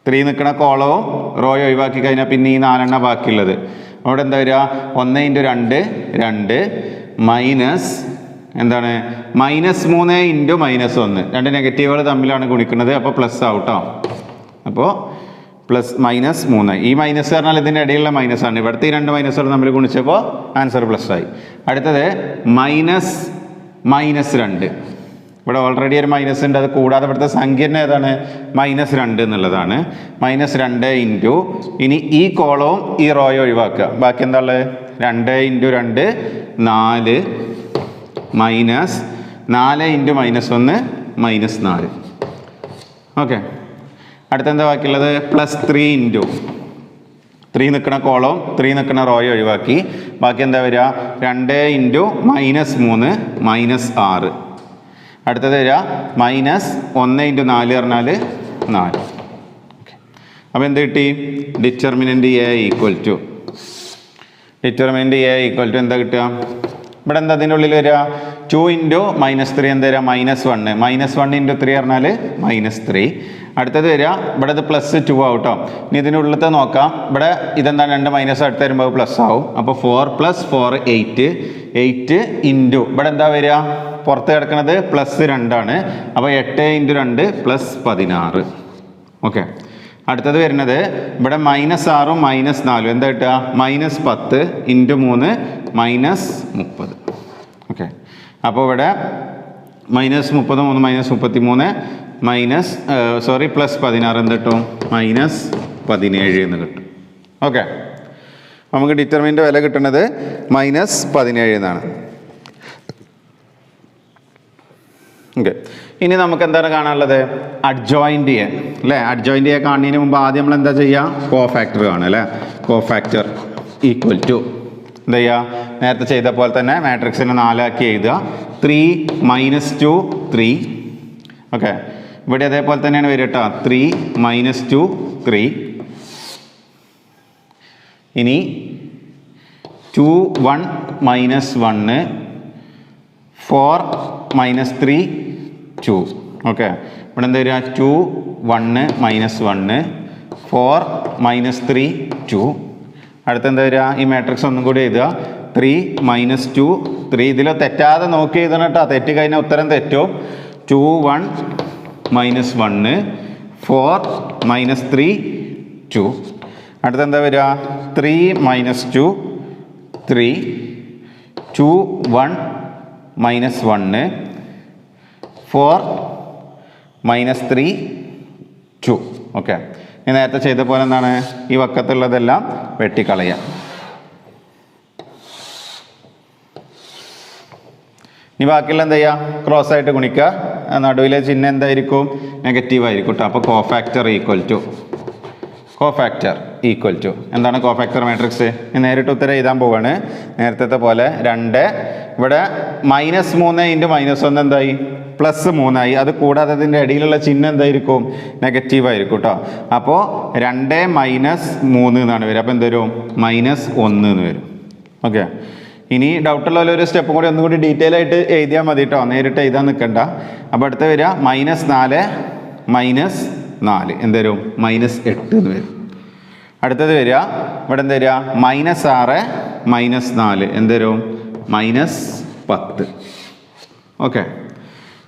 3 നിൽക്കുന്ന കോളവും റോയും ഒഴിവാക്കി കഴിഞ്ഞാൽ പിന്നെ ഈ 4 ബാക്കിയുള്ളത്. അവിടെ എന്താ വരിക, 1 ഇൻറ്റു 2 2 മൈനസ് എന്താണ് -3 ഇൻറ്റു -1. രണ്ട് നെഗറ്റീവുകൾ തമ്മിലാണ് ഗുണിക്കുന്നത്, അപ്പോൾ പ്ലസ് ആവട്ടോ. അപ്പോൾ +-3, ഈ മൈനസ് പറഞ്ഞാൽ ഇതിൻ്റെ ഇടയിലുള്ള മൈനസാണ്. ഇവിടുത്തെ ഈ 2 മൈനസുകൾ തമ്മിൽ ഗുണിച്ചപ്പോൾ ആൻസർ പ്ലസ് ആയി. അടുത്തത് -2, ഇവിടെ ഓൾറെഡി ഒരു മൈനസ് ഉണ്ട്, അത് കൂടാതെ ഇവിടുത്തെ സംഖ്യ ഏതാണ്, -2 എന്നുള്ളതാണ്. -2 ഇൻറ്റു ഇനി ഈ കോളവും ഈ റോയും ഒഴിവാക്കുക, ബാക്കി എന്താ ഉള്ളത്, 2 ഇൻറ്റു 2 4 മൈനസ് 4 ഇൻറ്റു -1 -4. ഓക്കെ, അടുത്തെന്താ ബാക്കിയുള്ളത്, +3 ഇൻറ്റു 3 നിൽക്കുന്ന കോളവും 3 നിൽക്കുന്ന റോയും ഒഴിവാക്കി, ബാക്കി എന്താ വരിക, 2 ഇൻറ്റു -3 -6. അടുത്തത് വരിക -1 ഇൻറ്റു 4 പറഞ്ഞാൽ 4. ഓക്കെ, അപ്പോൾ എന്ത് കിട്ടി, ഡിറ്റർമിനൻ്റ് എ ഈക്വൽ ടു എന്താ കിട്ടുക, ഇവിടെ എന്താ അതിൻ്റെ ഉള്ളിൽ വരിക, 2 ഇൻറ്റു -3 എന്താ വരിക, -1 -1 ഇൻറ്റു 3 പറഞ്ഞാൽ -3. അടുത്തത് വരിക, ഇവിടെ ഇത് +2 ആവും കേട്ടോ. ഇനി ഇതിൻ്റെ ഉള്ളിലത്തെ നോക്കാം, ഇവിടെ ഇതെന്താണ് 2 മൈനസ് അടുത്ത് വരുമ്പോൾ പ്ലസ് ആവും. അപ്പോൾ 4 + 4 8 ഇൻറ്റു ഇവിടെ എന്താ വരിക, പുറത്ത് കിടക്കുന്നത് +2 ആണ്. അപ്പോൾ 8 ഇൻറ്റു 2 +16. ഓക്കെ, അടുത്തത് വരുന്നത് ഇവിടെ -6ഉം -4 എന്താ കിട്ടുക, -10 ഇൻറ്റു 3 -30. ഓക്കെ, അപ്പോൾ ഇവിടെ -30 3 -33 +16 എന്ത് കിട്ടും, -17 എന്ന് കിട്ടും. ഓക്കെ, നമുക്ക് ഡിറ്റർമിൻ്റെ വില കിട്ടുന്നത് -17 എന്നാണ്. ഓക്കെ, ഇനി നമുക്ക് എന്താണ് കാണാനുള്ളത്, അഡ്ജോയിൻ്റ് എ അല്ലേ. അഡ്ജോയിൻ്റ് എ കാണുന്നതിന് മുമ്പ് ആദ്യം നമ്മൾ എന്താ ചെയ്യുക, കോഫാക്ടർ കാണുക അല്ലേ. കോഫാക്ടർ ഈക്വൽ ടു എന്താ ചെയ്യുക, നേരത്തെ ചെയ്ത പോലെ തന്നെ മാട്രിക്സിനെ 4 ആക്കി എഴുതുക. 3 - 2 3. ഓക്കെ, ഇവിടെ അതേപോലെ തന്നെയാണ് വരിക കേട്ടോ, 3 - 2 3. ഇനി 2 1 -1 4 -3 2. ഓക്കെ, ഇവിടെ എന്താ വരിക, 2 1 -1 4 -3 2. അടുത്ത എന്താ വരിക, ഈ മാട്രിക്സ് ഒന്നും കൂടി എഴുതുക, 3 - 2 3. ഇതിൽ തെറ്റാതെ നോക്കി എഴുതണം കേട്ടോ, തെറ്റി കഴിഞ്ഞാൽ ഉത്തരം തെറ്റും. 2 1 -1 4 -3 2. അടുത്ത എന്താ വരിക, 3 - 2 3 2 1 -1 4 -3 2. ഓക്കെ, ഇനി നേരത്തെ ചെയ്ത പോലെ എന്താണ്, ഈ വക്കത്തുള്ളതെല്ലാം വെട്ടിക്കളയുക. ഇനി ബാക്കിയുള്ള എന്താ ചെയ്യുക, ക്രോസ് ആയിട്ട് ഗുണിക്കുക, നടുവിലെ ചിഹ്നം എന്തായിരിക്കും, നെഗറ്റീവ് ആയിരിക്കും കേട്ടോ. അപ്പോൾ കോഫാക്ടർ ഈക്വൽ ടു എന്താണ്, കോഫാക്ടർ മാട്രിക്സ്. നേരിട്ട് ഉത്തരം എഴുതാൻ പോവാണ്, നേരത്തെ പോലെ 2 ഇവിടെ -3 ഇൻറ്റു -1 എന്തായി, +3 ആയി. അത് കൂടാതെ അതിൻ്റെ ഇടയിലുള്ള ചിഹ്നം എന്തായിരിക്കും, നെഗറ്റീവ് ആയിരിക്കും കേട്ടോ. അപ്പോൾ 2 - 3 എന്നാണ് വരിക, അപ്പോൾ എന്ത് വരും, -1 എന്ന് വരും. ഓക്കെ, ഇനി ഡൗട്ടുള്ള ഒരു സ്റ്റെപ്പ് കൂടി ഒന്നുകൂടി ഡീറ്റെയിൽ ആയിട്ട് എഴുതിയാൽ മതി കേട്ടോ, നേരിട്ട് എഴുതാൻ നിൽക്കണ്ട. അപ്പോൾ അടുത്ത് വരിക -4 -4 എന്ത് വരും, -8 എന്ന് വരും. അടുത്തത് വരിക, ഇവിടെ എന്താ വരിക, -6 -4 എന്ത് വരും, -10. ഓക്കെ,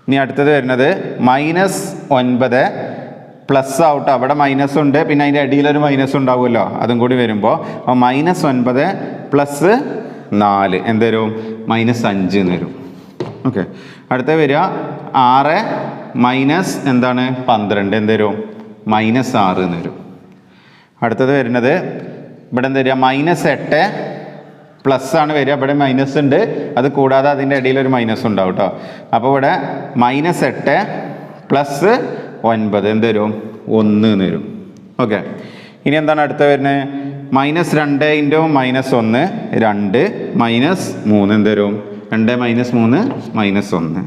ഇനി അടുത്തത് വരുന്നത് -9 പ്ലസ് ആവട്ടെ, അവിടെ മൈനസ് ഉണ്ട്, പിന്നെ അതിൻ്റെ അടിയിലൊരു മൈനസ് ഉണ്ടാവുമല്ലോ, അതും കൂടി വരുമ്പോൾ അപ്പോൾ -9 + 4 എന്ത് വരും? -5 എന്ന് വരും. ഓക്കെ, അടുത്ത വരിക 6 മൈനസ് എന്താണ് 12 എന്ത് വരും? -6 എന്ന് വരും. അടുത്തത് വരുന്നത് ഇവിടെ എന്താ വരിക? -8 പ്ലസ് ആണ് വരിക. ഇവിടെ മൈനസ് ഉണ്ട്, അത് കൂടാതെ അതിൻ്റെ ഇടയിൽ ഒരു മൈനസ് ഉണ്ടാവും കേട്ടോ. അപ്പോൾ ഇവിടെ -8 പ്ലസ് 9 എന്ത് വരും? 1 എന്ന് വരും. ഓക്കെ, ഇനി എന്താണ് അടുത്ത വരുന്നത്? -2 × -1 2 -3 എന്ത് വരും? 2 -3 -1.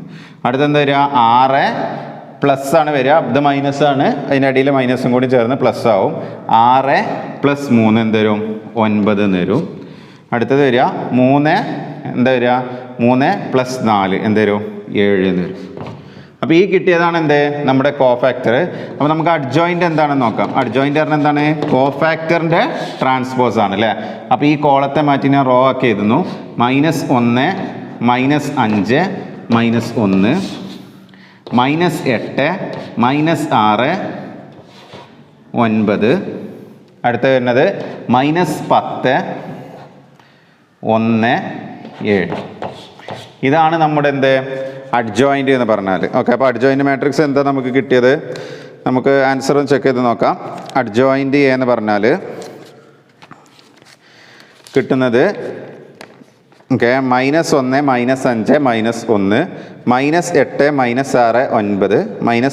അടുത്തെന്താ വരിക? 6 പ്ലസ് ആണ് വരിക, ഇത് മൈനസ് ആണ്, അതിൻ്റെ അടിയിൽ മൈനസും കൂടി ചേർന്ന് പ്ലസ് ആവും. 6 + 3 എന്ത് വരും? 9 എന്ന് വരും. അടുത്തത് വരിക 3 എന്താ വരിക? 3 + 4 എന്ത് വരും? 7 എന്ന് വരും. അപ്പോൾ ഈ കിട്ടിയതാണ് എന്ത്? നമ്മുടെ കോഫാക്ടർ. അപ്പോൾ നമുക്ക് അഡ്ജോയിൻ്റ് എന്താണെന്ന് നോക്കാം. അഡ്ജോയിൻ്റ് പറഞ്ഞാൽ എന്താണ്? കോഫാക്ടറിൻ്റെ ട്രാൻസ്പോസ് ആണ് അല്ലേ. അപ്പോൾ ഈ കോളത്തെ മാറ്റി ഞാൻ റോ ആക്കി എഴുതുന്നു. -1 -5 -1 -8 -6 9. അടുത്ത വരുന്നത് -10 1 7. ഇതാണ് നമ്മുടെ എന്ത്? അഡ്ജോയിൻ്റ് എന്ന് പറഞ്ഞാൽ. ഓക്കെ, അപ്പോൾ അഡ്ജോയിൻ്റ് മാട്രിക്സ് എന്താ നമുക്ക് കിട്ടിയത്? നമുക്ക് ആൻസർ ഒന്ന് ചെക്ക് ചെയ്ത് നോക്കാം. അഡ്ജോയിൻ്റ് എന്ന് പറഞ്ഞാൽ കിട്ടുന്നത് ഓക്കെ -1 -5 -1 -8 -6 9 -10 1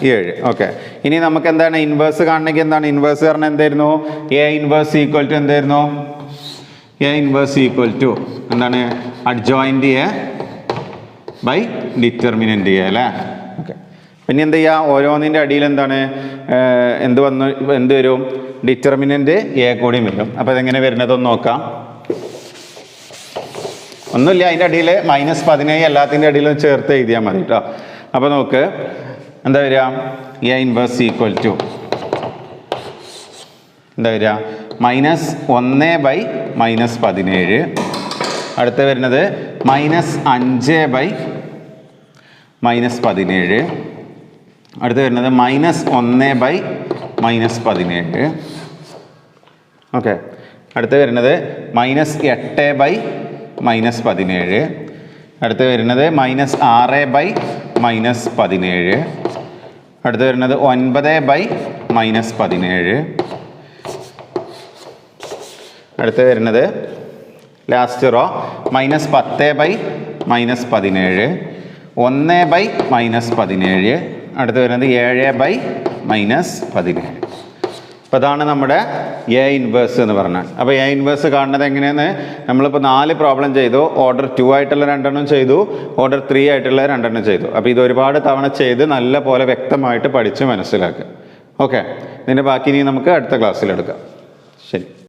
7. ഓക്കെ, ഇനി നമുക്ക് എന്താണ് ഇൻവേഴ്സ് കാണണമെങ്കിൽ എന്താണ് ഇൻവേഴ്സ് പറഞ്ഞാൽ? എന്തായിരുന്നു? A ഇൻവേഴ്സ് ഈക്വൽ ടു എന്തായിരുന്നു? A ഇൻവേഴ്സ് ഈക്വൽ ടു എന്താണ്? Adjoint A by determinant A അല്ലേ. ഓക്കെ, പിന്നെ എന്ത് ചെയ്യുക? ഓരോന്നിൻ്റെ അടിയിൽ എന്താണ് എന്ത് വരും? ഡിറ്റർമിനൻ്റ് A കൂടി വരും. അപ്പോൾ അതെങ്ങനെ വരുന്നതെന്ന് നോക്കാം. ഒന്നുമില്ല, അതിൻ്റെ അടിയിൽ -17 എല്ലാത്തിൻ്റെ അടിയിലും ചേർത്ത് എഴുതിയാൽ മതി കേട്ടോ. അപ്പോൾ നോക്ക് എന്താ വരിക? A ഇൻവേഴ്സ് ഈക്വൽ ടു എന്താ വരിക? -1 ബൈ -17. അടുത്ത വരുന്നത് -5 ബൈ -17. അടുത്ത് വരുന്നത് -1 ബൈ -17. ഓക്കെ, അടുത്ത് വരുന്നത് -8 ബൈ -17. അടുത്ത് വരുന്നത് -6 ബൈ -17. അടുത്ത് വരുന്നത് 9 ബൈ -17. അടുത്ത് വരുന്നത് ലാസ്റ്റ് റോ -10 ബൈ -17 1 ബൈ -17. അടുത്ത് വരുന്നത് 7 ബൈ -17. അപ്പോൾ അതാണ് നമ്മുടെ A ഇൻവേഴ്സ് എന്ന് പറഞ്ഞാൽ. അപ്പോൾ A ഇൻവേഴ്സ് കാണുന്നത് എങ്ങനെയെന്ന് നമ്മളിപ്പോൾ 4 പ്രോബ്ലം ചെയ്തു. ഓർഡർ 2 ആയിട്ടുള്ള 2 ചെയ്തു, ഓർഡർ 3 ആയിട്ടുള്ള 2 ചെയ്തു. അപ്പോൾ ഇത് ഒരുപാട് തവണ ചെയ്ത് നല്ല പോലെ വ്യക്തമായിട്ട് പഠിച്ച് മനസ്സിലാക്കുക. ഓക്കെ, ഇതിൻ്റെ ബാക്കി ഇനി നമുക്ക് അടുത്ത ക്ലാസ്സിലെടുക്കാം. ശരി.